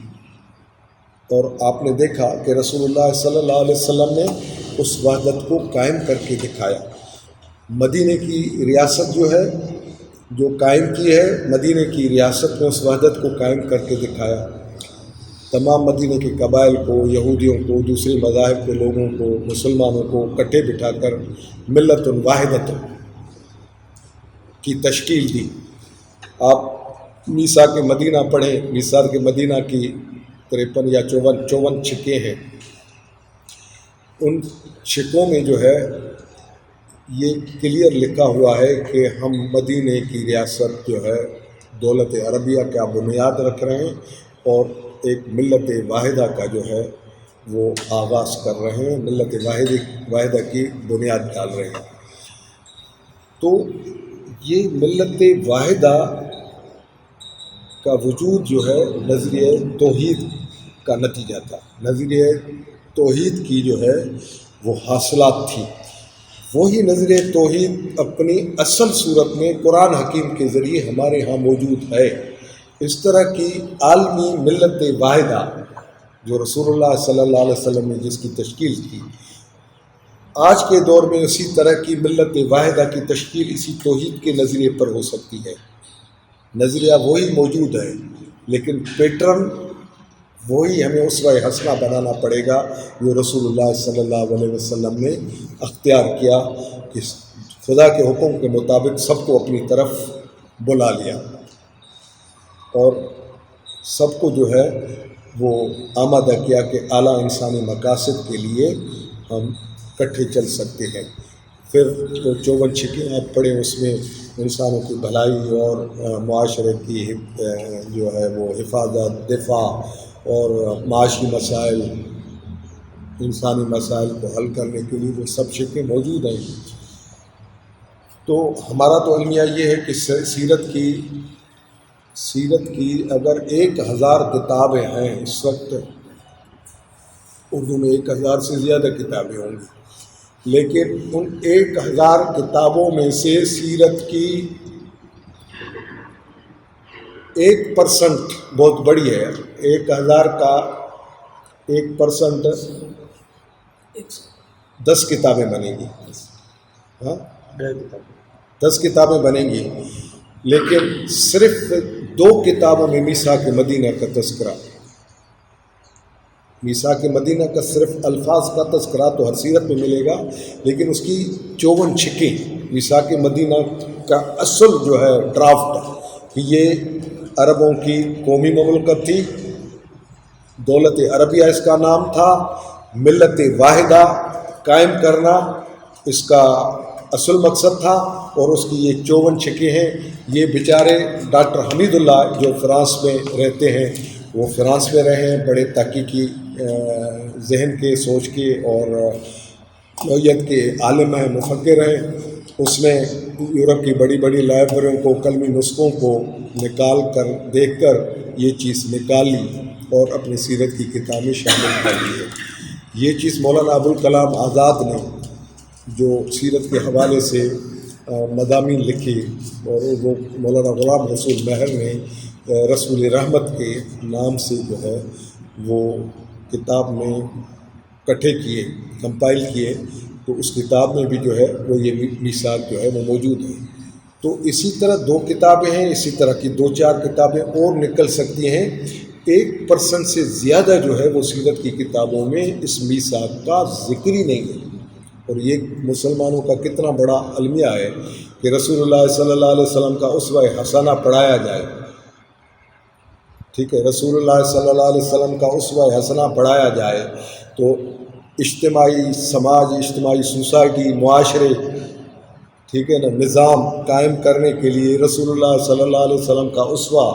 اور آپ نے دیکھا کہ رسول اللہ صلی اللہ علیہ وسلم نے اس وحدت کو قائم کر کے دکھایا۔ مدینہ کی ریاست جو ہے، جو قائم کی ہے، مدینہ کی ریاست میں اس وحدت کو قائم کر کے دکھایا۔ تمام مدینہ کے قبائل کو، یہودیوں کو، دوسرے مذاہب کے لوگوں کو، مسلمانوں کو اکٹھے بٹھا کر ملت واحدت کی تشکیل دی۔ آپ میثاق مدینہ پڑھیں، میثاق مدینہ کی 53 یا 54 چھکے ہیں۔ ان چھکوں میں جو ہے یہ کلیئر لکھا ہوا ہے کہ ہم مدینے کی ریاست جو ہے دولت عربیہ کا بنیاد رکھ رہے ہیں اور ایک ملت واحدہ کا جو ہے وہ آغاز کر رہے ہیں، ملت واحدہ کی بنیاد ڈال رہے ہیں۔ تو یہ ملت واحدہ کا وجود جو ہے نظریہ توحید کا نتیجہ تھا، نظریہ توحید کی جو ہے وہ حاصلات تھی۔ وہی نظریہ توحید اپنی اصل صورت میں قرآن حکیم کے ذریعے ہمارے ہاں موجود ہے۔ اس طرح کی عالمی ملت واحدہ جو رسول اللہ صلی اللہ علیہ وسلم نے جس کی تشکیل کی، آج کے دور میں اسی طرح کی ملت واحدہ کی تشکیل اسی توحید کے نظریے پر ہو سکتی ہے۔ نظریہ وہی موجود ہے لیکن پیٹرن وہی ہمیں اسوہ حسنہ بنانا پڑے گا جو رسول اللہ صلی اللہ علیہ وسلم نے اختیار کیا کہ خدا کے حکم کے مطابق سب کو اپنی طرف بلا لیا اور سب کو جو ہے وہ آمادہ کیا کہ اعلیٰ انسانی مقاصد کے لیے ہم اکٹھے چل سکتے ہیں۔ پھر جو 54 چھکیں آپ پڑھیں اس میں انسانوں کی بھلائی اور معاشرے کی جو ہے وہ حفاظت، دفاع اور معاشی مسائل، انسانی مسائل کو حل کرنے کے لیے وہ سب شکیں موجود ہیں۔ تو ہمارا تو المیہ یہ ہے کہ سیرت کی اگر 1000 کتابیں ہیں اس وقت، اردو میں 1000 سے زیادہ کتابیں ہوں گی، لیکن ان 1000 کتابوں میں سے سیرت کی 1% بہت بڑی ہے۔ 1000 کا 1% 10 کتابیں بنیں گی، ہاں 10 کتابیں بنیں گی، لیکن صرف 2 کتابوں میں میثاق مدینہ کا تذکرہ، میثاق مدینہ کا صرف الفاظ کا تذکرہ تو ہر سیرت میں ملے گا، لیکن اس کی 54 چھکیں، میثاق مدینہ کا اصل جو ہے ڈرافٹ، یہ عربوں کی قومی مملکت تھی، دولت عربیہ اس کا نام تھا، ملت واحدہ قائم کرنا اس کا اصل مقصد تھا، اور اس کی یہ 54 چھکیں ہیں۔ یہ بیچارے ڈاکٹر حمید اللہ جو فرانس میں رہتے ہیں، وہ فرانس میں رہے ہیں، بڑے تحقیقی ذہن کے، سوچ کے اور نوعیت کے عالم ہیں، مفکر ہیں۔ اس نے یورپ کی بڑی بڑی لائبریریوں کو، قلمی نسخوں کو نکال کر دیکھ کر یہ چیز نکالی اور اپنی سیرت کی کتاب میں شامل کر لی ہے۔ یہ چیز مولانا ابوالکلام آزاد نے جو سیرت کے حوالے سے مضامین لکھی، اور وہ مولانا غلام رسول مہر نے رسول رحمت کے نام سے جو ہے وہ کتاب میں اکٹھے کیے، کمپائل کیے، تو اس کتاب میں بھی جو ہے وہ یہ میثاق جو ہے وہ موجود ہے۔ تو اسی طرح 2 کتابیں ہیں، اسی طرح کی 2-4 کتابیں اور نکل سکتی ہیں۔ 1% سے زیادہ جو ہے وہ سیرت کی کتابوں میں اس میثاق کا ذکر ہی نہیں ہے، اور یہ مسلمانوں کا کتنا بڑا المیہ ہے کہ رسول اللہ صلی اللہ علیہ وسلم کا اسوہ حسنہ پڑھایا جائے، ٹھیک ہے، رسول اللہ صلی اللہ علیہ وسلم کا اسوہ حسنہ پڑھایا جائے تو اجتماعی سماج، اجتماعی سوسائٹی، معاشرے، ٹھیک ہے نا، نظام قائم کرنے کے لیے رسول اللہ صلی اللہ علیہ وسلم کا اسوہ،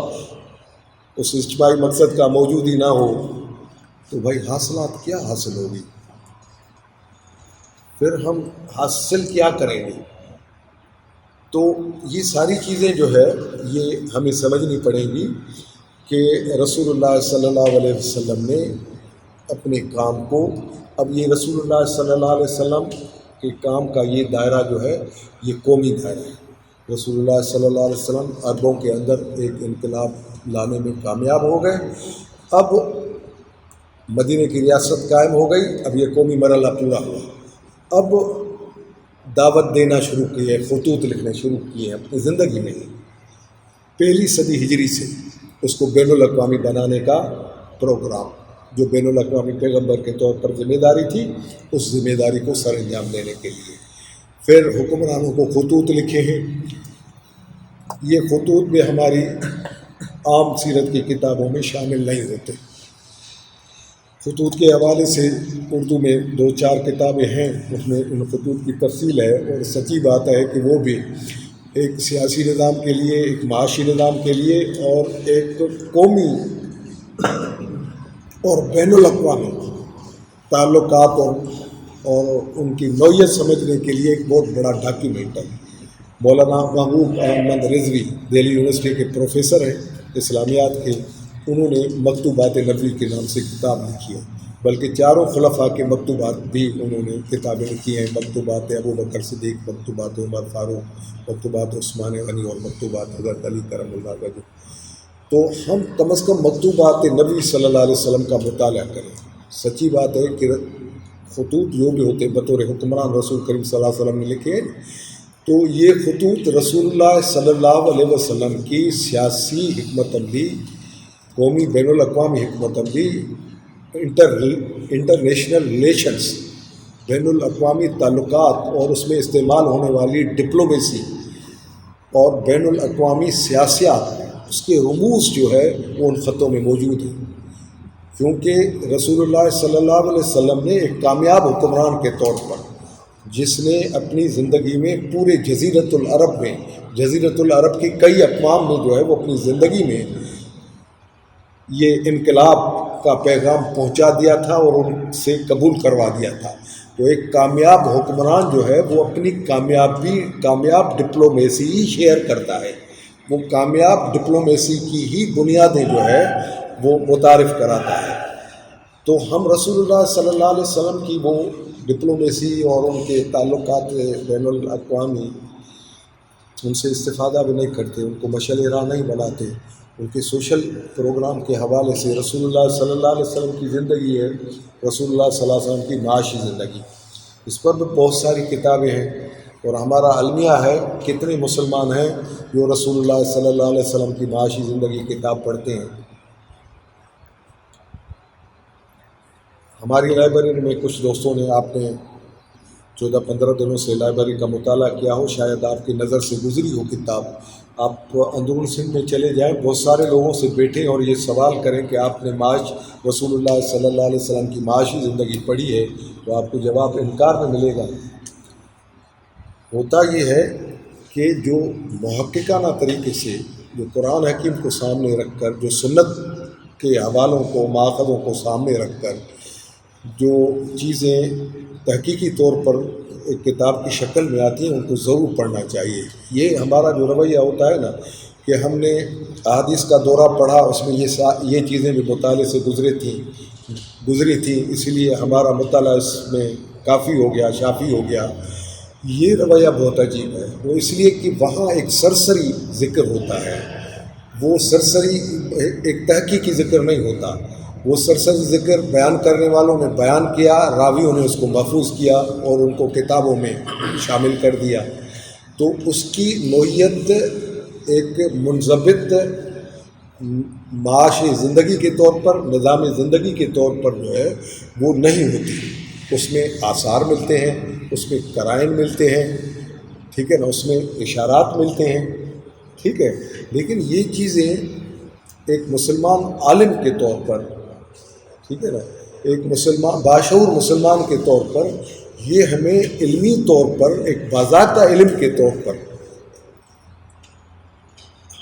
اس اجتماعی مقصد کا موجود ہی نہ ہو تو بھائی حاصلات کیا حاصل ہوگی؟ پھر ہم حاصل کیا کریں گے؟ تو یہ ساری چیزیں جو ہے یہ ہمیں سمجھنی پڑیں گی کہ رسول اللہ صلی اللہ علیہ وسلم نے اپنے کام کو، اب یہ رسول اللہ صلی اللہ علیہ وسلم کے کام کا یہ دائرہ جو ہے یہ قومی دائرہ ہے۔ رسول اللہ صلی اللہ علیہ وسلم عربوں کے اندر ایک انقلاب لانے میں کامیاب ہو گئے، اب مدینہ کی ریاست قائم ہو گئی، اب یہ قومی مرحلہ پورا ہوا، اب دعوت دینا شروع کی ہے، خطوط لکھنے شروع کیے ہیں اپنی زندگی میں۔ 1 صدی ہجری سے اس کو بین الاقوامی بنانے کا پروگرام، جو بین الاقوامی پیغمبر کے طور پر ذمہ داری تھی، اس ذمہ داری کو سر انجام دینے کے لیے پھر حکمرانوں کو خطوط لکھے ہیں۔ یہ خطوط بھی ہماری عام سیرت کی کتابوں میں شامل نہیں ہوتے، خطوط کے حوالے سے اردو میں 2-4 کتابیں ہیں، اس میں ان خطوط کی تفصیل ہے، اور سچی بات ہے کہ وہ بھی ایک سیاسی نظام کے لیے، ایک معاشی نظام کے لیے، اور ایک قومی اور بین الاقوامی تعلقات اور ان کی نوعیت سمجھنے کے لیے ایک بہت بڑا ڈاکیومنٹ ہے۔ مولانا محبوب احمد رضوی دہلی یونیورسٹی کے پروفیسر ہیں اسلامیات کے، انہوں نے مکتوبات نبوی کے نام سے کتاب لکھی ہے، بلکہ 4 خلفاء کے مکتوبات بھی انہوں نے کتابیں لکھی ہیں، مکتوبات ابو بکر صدیق، مکتوبات عمر فاروق، مکتوبات عثمان غنی، اور مکتوبات حضرت علی کرم اللہ وجہ۔ تو ہم کم از کم مکتوبات نبی صلی اللہ علیہ وسلم کا مطالعہ کریں۔ سچی بات ہے کہ خطوط جو بھی ہوتے بطور حکمران رسول کریم صلی اللہ علیہ وسلم نے لکھے ہیں، تو یہ خطوط رسول اللہ صلی اللہ علیہ وسلم کی سیاسی حکمت عملی، قومی بین الاقوامی حکمت عملی، انٹرنیشنل ریلیشنز، بین الاقوامی تعلقات، اور اس میں استعمال ہونے والی ڈپلومیسی اور بین الاقوامی سیاست، اس کے رموز جو ہے وہ ان خطوں میں موجود ہیں، کیونکہ رسول اللہ صلی اللہ علیہ وسلم نے ایک کامیاب حکمران کے طور پر، جس نے اپنی زندگی میں پورے جزیرۃ العرب میں، جزیرۃ العرب کی کئی اقوام میں جو ہے وہ اپنی زندگی میں یہ انقلاب کا پیغام پہنچا دیا تھا اور ان سے قبول کروا دیا تھا۔ تو ایک کامیاب حکمران جو ہے وہ اپنی کامیاب ڈپلومیسی ہی شیئر کرتا ہے، وہ کامیاب ڈپلومیسی کی ہی بنیادیں جو ہے وہ متعارف کراتا ہے۔ تو ہم رسول اللہ صلی اللہ علیہ وسلم کی وہ ڈپلومیسی اور ان کے تعلقات بین الاقوامی، ان سے استفادہ بھی نہیں کرتے، ان کو مشعل راہ نہیں بناتے۔ ان کے سوشل پروگرام کے حوالے سے رسول اللہ صلی اللہ علیہ وسلم کی زندگی ہے، رسول اللہ صلی اللہ علیہ وسلم کی معاشی زندگی، اس پر بھی بہت ساری کتابیں ہیں، اور ہمارا المیہ ہے کتنے مسلمان ہیں جو رسول اللہ صلی اللہ علیہ وسلم کی معاشی زندگی کتاب پڑھتے ہیں۔ ہماری لائبریری میں کچھ دوستوں نے، آپ نے 14-15 دنوں سے لائبریری کا مطالعہ کیا ہو، شاید آپ کی نظر سے گزری ہو کتاب، آپ اندرون سندھ میں چلے جائیں، بہت سارے لوگوں سے بیٹھیں اور یہ سوال کریں کہ آپ نے رسول اللہ صلی اللہ علیہ وسلم کی معاشی زندگی پڑھی ہے، تو آپ کو جواب انکار میں ملے گا۔ ہوتا یہ ہے کہ جو محققانہ طریقے سے، جو قرآن حکیم کو سامنے رکھ کر، جو سنت کے حوالوں کو، ماخذوں کو سامنے رکھ کر جو چیزیں تحقیقی طور پر ایک کتاب کی شکل میں آتی ہیں، ان کو ضرور پڑھنا چاہیے۔ یہ ہمارا جو رویہ ہوتا ہے نا کہ ہم نے احادیث کا دورہ پڑھا، اس میں یہ چیزیں بھی مطالعے سے گزری تھیں، اسی لیے ہمارا مطالعہ اس میں کافی ہو گیا، شافی ہو گیا، یہ رویہ بہت عجیب ہے۔ وہ اس لیے کہ وہاں ایک سرسری ذکر ہوتا ہے، وہ سرسری ایک تحقیقی ذکر نہیں ہوتا، وہ سرسری ذکر بیان کرنے والوں نے بیان کیا، راویوں نے اس کو محفوظ کیا اور ان کو کتابوں میں شامل کر دیا، تو اس کی نوعیت ایک منضبط معاشی زندگی کے طور پر، نظام زندگی کے طور پر جو ہے وہ نہیں ہوتی۔ اس میں آثار ملتے ہیں، اس میں قرائن ملتے ہیں، ٹھیک ہے نا، اس میں اشارات ملتے ہیں، ٹھیک ہے، لیکن یہ چیزیں ایک مسلمان عالم کے طور پر، ٹھیک ہے نا، ایک مسلمان باشعور مسلمان کے طور پر، یہ ہمیں علمی طور پر، ایک باضابطہ علم کے طور پر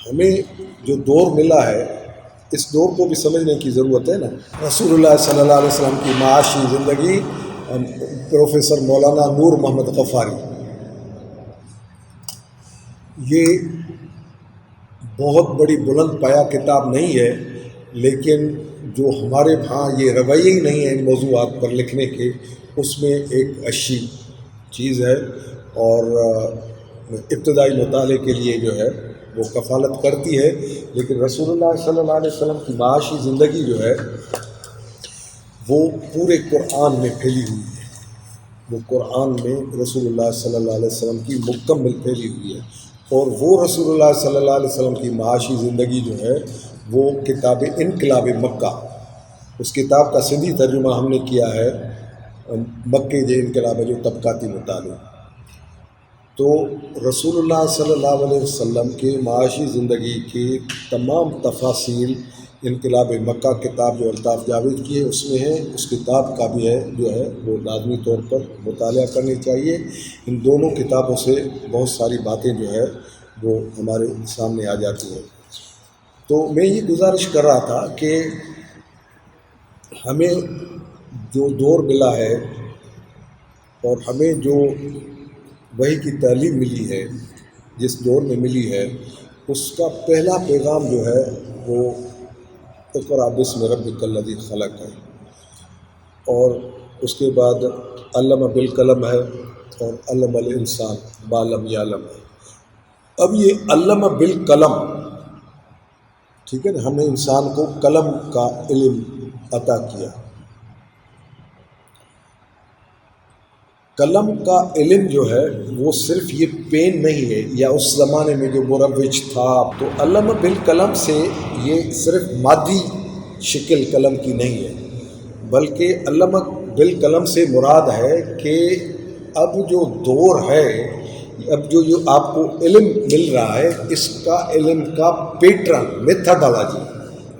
ہمیں جو دور ملا ہے، اس دور کو بھی سمجھنے کی ضرورت ہے نا۔ رسول اللہ صلی اللہ علیہ وسلم کی معاشی زندگی، پروفیسر مولانا نور محمد غفاری، یہ بہت بڑی بلند پایہ کتاب نہیں ہے، لیکن جو ہمارے ہاں یہ رویے ہی نہیں ہیں ان موضوعات پر لکھنے کے، اس میں ایک اچھی چیز ہے، اور ابتدائی مطالعے کے لیے جو ہے وہ کفالت کرتی ہے۔ لیکن رسول اللہ صلی اللہ علیہ وسلم کی معاشی زندگی جو ہے وہ پورے قرآن میں پھیلی ہوئی ہے، وہ قرآن میں رسول اللہ صلی اللہ علیہ وسلم کی مکمل پھیلی ہوئی ہے، اور وہ رسول اللہ صلی اللہ علیہ وسلم کی معاشی زندگی جو ہے وہ کتاب انقلاب مکہ، اس کتاب کا سندھی ترجمہ ہم نے کیا ہے، مکے کے انقلاب جو طبقاتی مطالعہ، تو رسول اللہ صلی اللہ علیہ وسلم کے معاشی زندگی کی تمام تفاصیل انقلاب مکہ کتاب جو الطاف جاوید کی ہے اس میں ہے، اس کتاب کا بھی ہے جو ہے وہ لازمی طور پر مطالعہ کرنی چاہیے۔ ان دونوں کتابوں سے بہت ساری باتیں جو ہے وہ ہمارے سامنے آ جاتی ہیں۔ تو میں یہ گزارش کر رہا تھا کہ ہمیں جو دور ملا ہے اور ہمیں جو وحی کی تعلیم ملی ہے، جس دور میں ملی ہے، اس کا پہلا پیغام جو ہے وہ اقرأ بسم ربک الذی خلق ہے، اور اس کے بعد علم بالقلم ہے اور علم الانسان ما لم یعلم ہے۔ اب یہ علم بالقلم، ٹھیک ہے نا، ہم نے انسان کو قلم کا علم عطا کیا۔ قلم کا علم جو ہے وہ صرف یہ پین نہیں ہے، یا اس زمانے میں جو مروج تھا، تو علم بالقلم سے یہ صرف مادی شکل قلم کی نہیں ہے، بلکہ علم بالقلم سے مراد ہے کہ اب جو دور ہے، اب جو آپ کو علم مل رہا ہے، اس کا علم کا پیٹرن، میتھڈالوجی،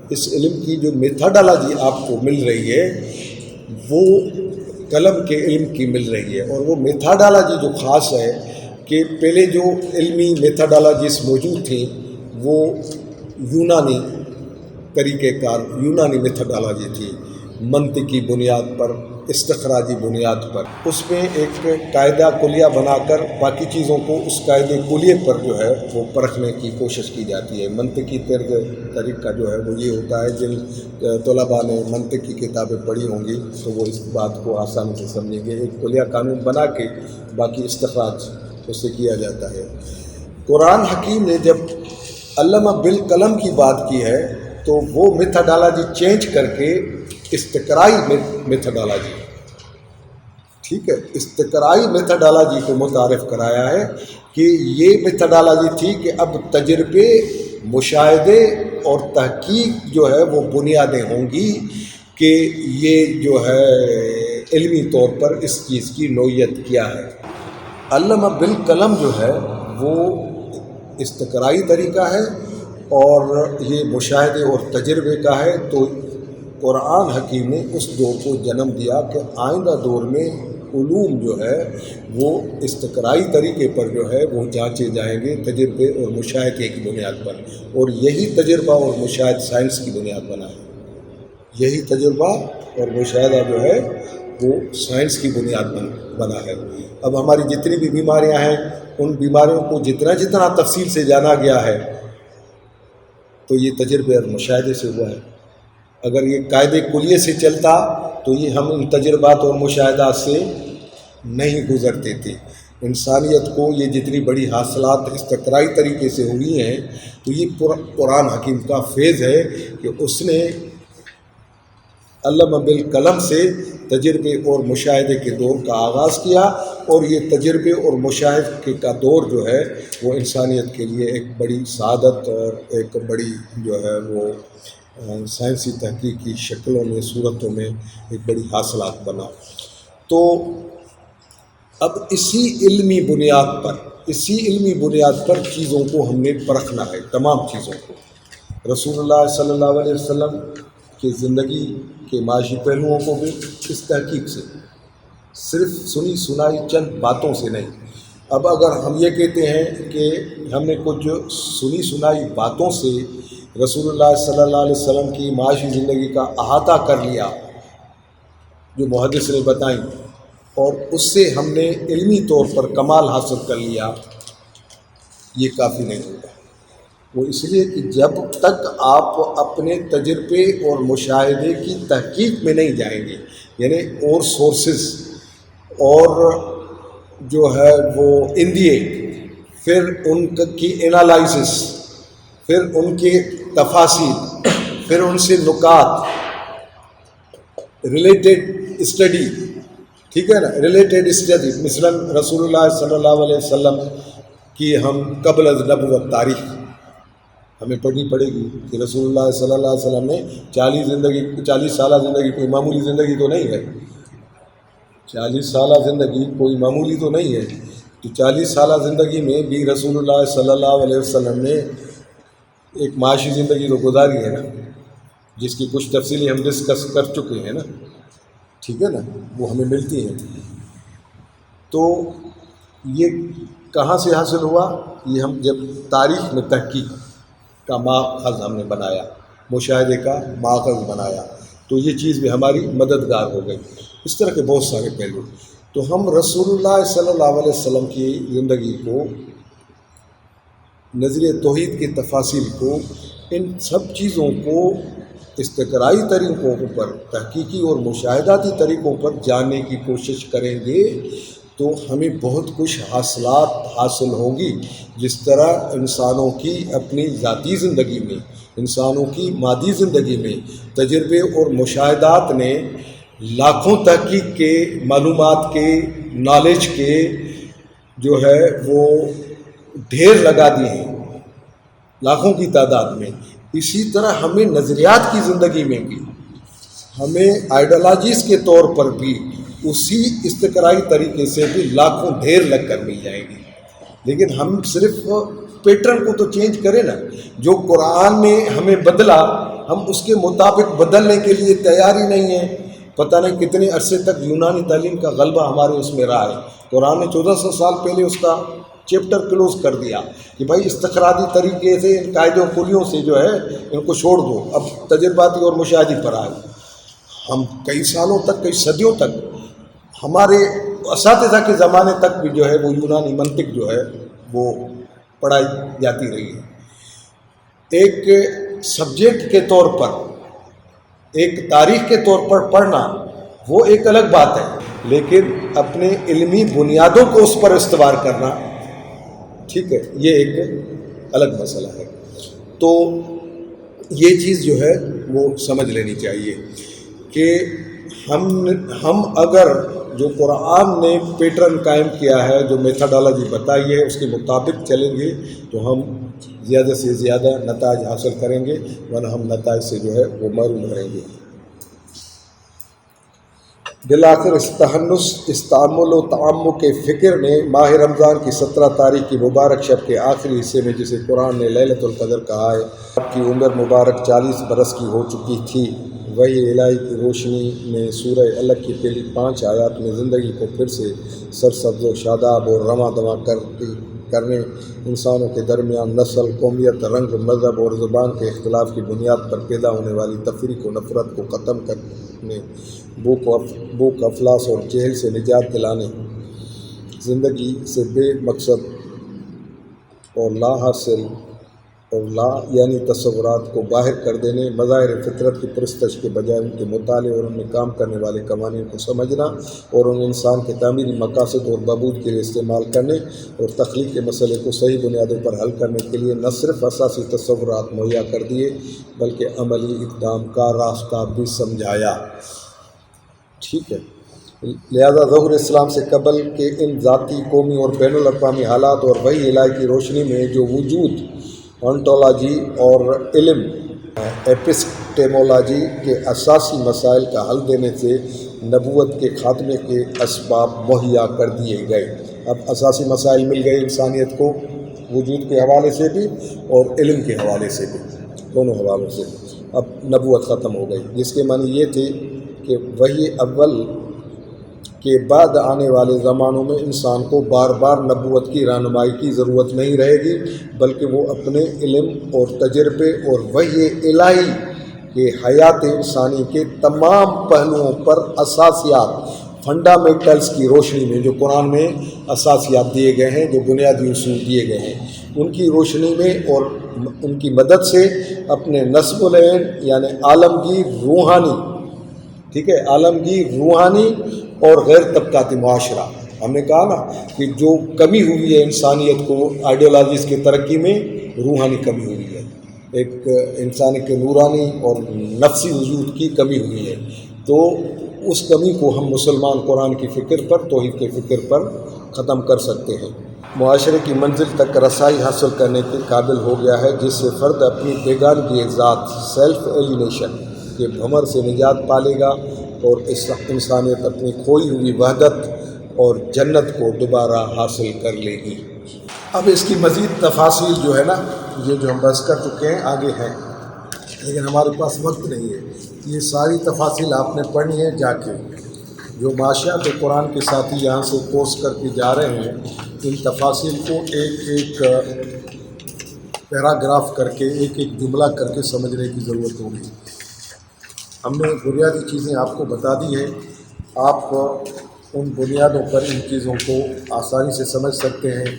اس علم کی جو میتھڈالوجی آپ کو مل رہی ہے وہ قلم کے علم کی مل رہی ہے۔ اور وہ میتھڈالوجی جو خاص ہے کہ پہلے جو علمی میتھڈالوجیز موجود تھیں وہ یونانی طریقہ کار، یونانی میتھڈالوجی تھی، منطقی بنیاد پر، استخراجی بنیاد پر۔ اس میں ایک قاعدہ کلیہ بنا کر باقی چیزوں کو اس قاعدے کلیہ پر جو ہے وہ پرکھنے کی کوشش کی جاتی ہے۔ منطقی طریقہ جو ہے وہ یہ ہوتا ہے، جن طلباء نے منطق کی کتابیں پڑھی ہوں گی تو وہ اس بات کو آسانی سے سمجھیں گے، ایک کلیہ قانون بنا کے باقی استخراج اس سے کیا جاتا ہے۔ قرآن حکیم نے جب علم بالقلم کی بات کی ہے تو وہ میتھڈالوجی چینج کر کے استقرائی میتھڈالوجی، ٹھیک ہے، استقرائی میتھڈالوجی کو متعارف کرایا ہے کہ یہ میتھڈالوجی تھی کہ اب تجربے، مشاہدے اور تحقیق جو ہے وہ بنیادیں ہوں گی کہ یہ جو ہے علمی طور پر اس چیز کی نوعیت کیا ہے۔ علم بالقلم جو ہے وہ استقرائی طریقہ ہے اور یہ مشاہدے اور تجربے کا ہے۔ تو قرآن حکیم نے اس دور کو جنم دیا کہ آئندہ دور میں علوم جو ہے وہ استقرائی طریقے پر جو ہے وہ جانچے جائیں گے، تجربے اور مشاہدے کی بنیاد پر، اور یہی تجربہ اور مشاہدہ سائنس کی بنیاد بنا ہے۔ یہی تجربہ اور مشاہدہ جو ہے وہ سائنس کی بنیاد بنا ہے۔ اب ہماری جتنی بھی بیماریاں ہیں، ان بیماریوں کو جتنا تفصیل سے جانا گیا ہے تو یہ تجربے اور مشاہدے سے ہوا ہے۔ اگر یہ قاعدے کلیے سے چلتا تو یہ ہم ان تجربات اور مشاہدات سے نہیں گزرتے تھے۔ انسانیت کو یہ جتنی بڑی حاصلات استقرائی طریقے سے ہوئی ہیں تو یہ قرآن حکیم کا فیض ہے کہ اس نے علم بالقلم سے تجربے اور مشاہدے کے دور کا آغاز کیا، اور یہ تجربے اور مشاہدے کا دور جو ہے وہ انسانیت کے لیے ایک بڑی سعادت اور ایک بڑی جو ہے وہ سائنسی تحقیق کی شکلوں میں، صورتوں میں ایک بڑی حاصلات بنا۔ تو اب اسی علمی بنیاد پر چیزوں کو ہم نے پرکھنا ہے، تمام چیزوں کو، رسول اللہ صلی اللہ علیہ وسلم کی زندگی کے معاشی پہلوؤں کو بھی اس تحقیق سے، صرف سنی سنائی چند باتوں سے نہیں۔ اب اگر ہم یہ کہتے ہیں کہ ہم نے کچھ سنی سنائی باتوں سے رسول اللہ صلی اللہ علیہ وسلم کی معاشی زندگی کا احاطہ کر لیا جو محدث نے بتائیں، اور اس سے ہم نے علمی طور پر کمال حاصل کر لیا، یہ کافی نہیں ہوگا۔ وہ اس لیے کہ جب تک آپ اپنے تجربے اور مشاہدے کی تحقیق میں نہیں جائیں گے، یعنی اور سورسز اور جو ہے وہ اندیے، پھر ان کی انالائسس، پھر ان کے تفاصیل، پھر ان سے نکات، ریلیٹڈ اسٹڈی، ٹھیک ہے نا، ریلیٹڈ اسٹڈی، مثلا رسول اللہ صلی اللہ علیہ وسلم کی ہم قبل از نبوت تاریخ ہمیں پڑھنی پڑے گی کہ رسول اللہ صلی اللہ علیہ وسلم نے 40 سالہ زندگی کوئی معمولی زندگی تو نہیں ہے، 40 سالہ زندگی کوئی معمولی تو نہیں ہے۔ تو 40 سالہ زندگی میں بھی رسول اللہ صلی اللہ علیہ وسلم نے ایک معاشی زندگی تو گزاری ہے نا، جس کی کچھ تفصیلیں ہم ڈسکس کر چکے ہیں نا، ٹھیک ہے نا، وہ ہمیں ملتی ہیں۔ تو یہ کہاں سے حاصل ہوا؟ یہ ہم جب تاریخ میں تحقیق کا ماخذ ہم نے بنایا، مشاہدے کا ماخذ بنایا، تو یہ چیز بھی ہماری مددگار ہو گئی۔ اس طرح کے بہت سارے پہلو۔ تو ہم رسول اللہ صلی اللہ علیہ وسلم کی زندگی کو، نظریہ توحید کی تفاصیل کو، ان سب چیزوں کو استقرائی طریقوں پر، تحقیقی اور مشاہداتی طریقوں پر جاننے کی کوشش کریں گے تو ہمیں بہت کچھ حاصلات حاصل ہوں گی۔ جس طرح انسانوں کی اپنی ذاتی زندگی میں، انسانوں کی مادی زندگی میں تجربے اور مشاہدات نے لاکھوں تحقیق کے، معلومات کے، نالج کے جو ہے وہ ڈھیر لگا دیے ہیں لاکھوں کی تعداد میں، اسی طرح ہمیں نظریات کی زندگی میں بھی، ہمیں آئیڈیالوجیز کے طور پر بھی اسی استقرائی طریقے سے بھی لاکھوں ڈھیر لگ کر مل جائے گی۔ لیکن ہم صرف پیٹرن کو تو چینج کریں نا، جو قرآن نے ہمیں بدلا ہم اس کے مطابق بدلنے کے لیے تیار ہی نہیں ہیں۔ پتہ نہیں کتنے عرصے تک یونانی تعلیم کا غلبہ ہمارے اس میں رہا ہے۔ قرآن نے 1400 سال پہلے اس کا چیپٹر کلوز کر دیا کہ بھائی استقراتی طریقے سے، ان قاعدے و کلیوں سے جو ہے ان کو چھوڑ دو، اب تجرباتی اور مشاہدی پر آئے۔ ہم کئی سالوں تک، کئی صدیوں تک، ہمارے اساتذہ کے زمانے تک بھی جو ہے وہ یونانی منطق جو ہے وہ پڑھائی جاتی رہی ہے۔ ایک سبجیکٹ کے طور پر، ایک تاریخ کے طور پر پڑھنا وہ ایک الگ بات ہے، لیکن اپنے علمی بنیادوں کو اس پر استوار کرنا، ٹھیک ہے، یہ ایک الگ مسئلہ ہے۔ تو یہ چیز جو ہے وہ سمجھ لینی چاہیے کہ ہم اگر جو قرآن نے پیٹرن قائم کیا ہے، جو میتھڈالوجی بتائی ہے، اس کے مطابق چلیں گے تو ہم زیادہ سے زیادہ نتائج حاصل کریں گے، ورنہ ہم نتائج سے جو ہے وہ محروم رہیں گے۔ بالآخر اس تہنس، اس تأمل و تعمق کے فکر نے ماہ رمضان کی 17 تاریخ کی مبارک شب کے آخری حصے میں، جسے قرآن نے لیلۃ القدر کہا ہے، آپ کی عمر مبارک 40 برس کی ہو چکی تھی۔ وحی الہی کی روشنی میں سورہ الگ کی پہلی 5 آیات میں زندگی کو پھر سے سرسبز و شاداب اور رواں دواں کرنے، انسانوں کے درمیان نسل، قومیت، رنگ، مذہب اور زبان کے اختلاف کی بنیاد پر پیدا ہونے والی تفریق و نفرت کو ختم کرنے، بھوک، افلاس اور جہل سے نجات دلانے، زندگی سے بے مقصد اور لا حاصل اور لا یعنی تصورات کو باہر کر دینے، مظاہر فطرت کی پرستش کے بجائے ان کے مطالعے اور ان میں کام کرنے والے قوانین کو سمجھنا اور ان انسان کے تعمیری مقاصد اور بہبود کے لیے استعمال کرنے اور تخلیق کے مسئلے کو صحیح بنیادوں پر حل کرنے کے لیے نہ صرف اساسی تصورات مہیا کر دیے بلکہ عملی اقدام کا راستہ بھی سمجھایا۔ ٹھیک ہے، لہذا ظہور اسلام سے قبل کے ان ذاتی، قومی اور بین الاقوامی حالات اور وحی الہی کی روشنی میں جو وجود انٹولوجی اور علم ایپسٹیمولوجی کے اساسی مسائل کا حل دینے سے نبوت کے خاتمے کے اسباب مہیا کر دیے گئے۔ اب اساسی مسائل مل گئے انسانیت کو، وجود کے حوالے سے بھی اور علم کے حوالے سے بھی، دونوں حوالوں سے۔ اب نبوت ختم ہو گئی، جس کے معنی یہ تھی کہ وحی اول کے بعد آنے والے زمانوں میں انسان کو بار بار نبوت کی رہنمائی کی ضرورت نہیں رہے گی، بلکہ وہ اپنے علم اور تجربے اور وحی الہی کے حیات انسانی کے تمام پہلوؤں پر اساسیات، فنڈامنٹلز کی روشنی میں، جو قرآن میں اساسیات دیے گئے ہیں، جو بنیادی اصول دیے گئے ہیں، ان کی روشنی میں اور ان کی مدد سے اپنے نصب العین یعنی عالمگیر روحانی، ٹھیک ہے، عالمگیر روحانی اور غیر طبقاتی معاشرہ، ہم نے کہا نا کہ جو کمی ہوئی ہے انسانیت کو آئیڈیالوجیز کی ترقی میں، روحانی کمی ہوئی ہے، ایک انسان کے نورانی اور نفسی وجود کی کمی ہوئی ہے۔ تو اس کمی کو ہم مسلمان قرآن کی فکر پر، توحید کے فکر پر ختم کر سکتے ہیں۔ معاشرے کی منزل تک رسائی حاصل کرنے کے قابل ہو گیا ہے، جس سے فرد اپنی بیگانگی ذات، سیلف ایلینیشن کے بھمر سے نجات پالے گا اور اس انسانیت اپنی کھوئی ہوئی وحدت اور جنت کو دوبارہ حاصل کر لے گی۔ اب اس کی مزید تفاصیل جو ہے نا، یہ جو ہم بحث کر چکے ہیں آگے ہیں، لیکن ہمارے پاس وقت نہیں ہے۔ یہ ساری تفاصیل آپ نے پڑھنی ہے جا کے۔ جو معاشیات قرآن کے ساتھی یہاں سے کورس کر کے جا رہے ہیں، ان تفاصیل کو ایک ایک پیراگراف کر کے، ایک ایک جملہ کر کے سمجھنے کی ضرورت ہوگی۔ ہم نے بنیادی چیزیں آپ کو بتا دی ہیں، آپ ان بنیادوں پر ان چیزوں کو آسانی سے سمجھ سکتے ہیں۔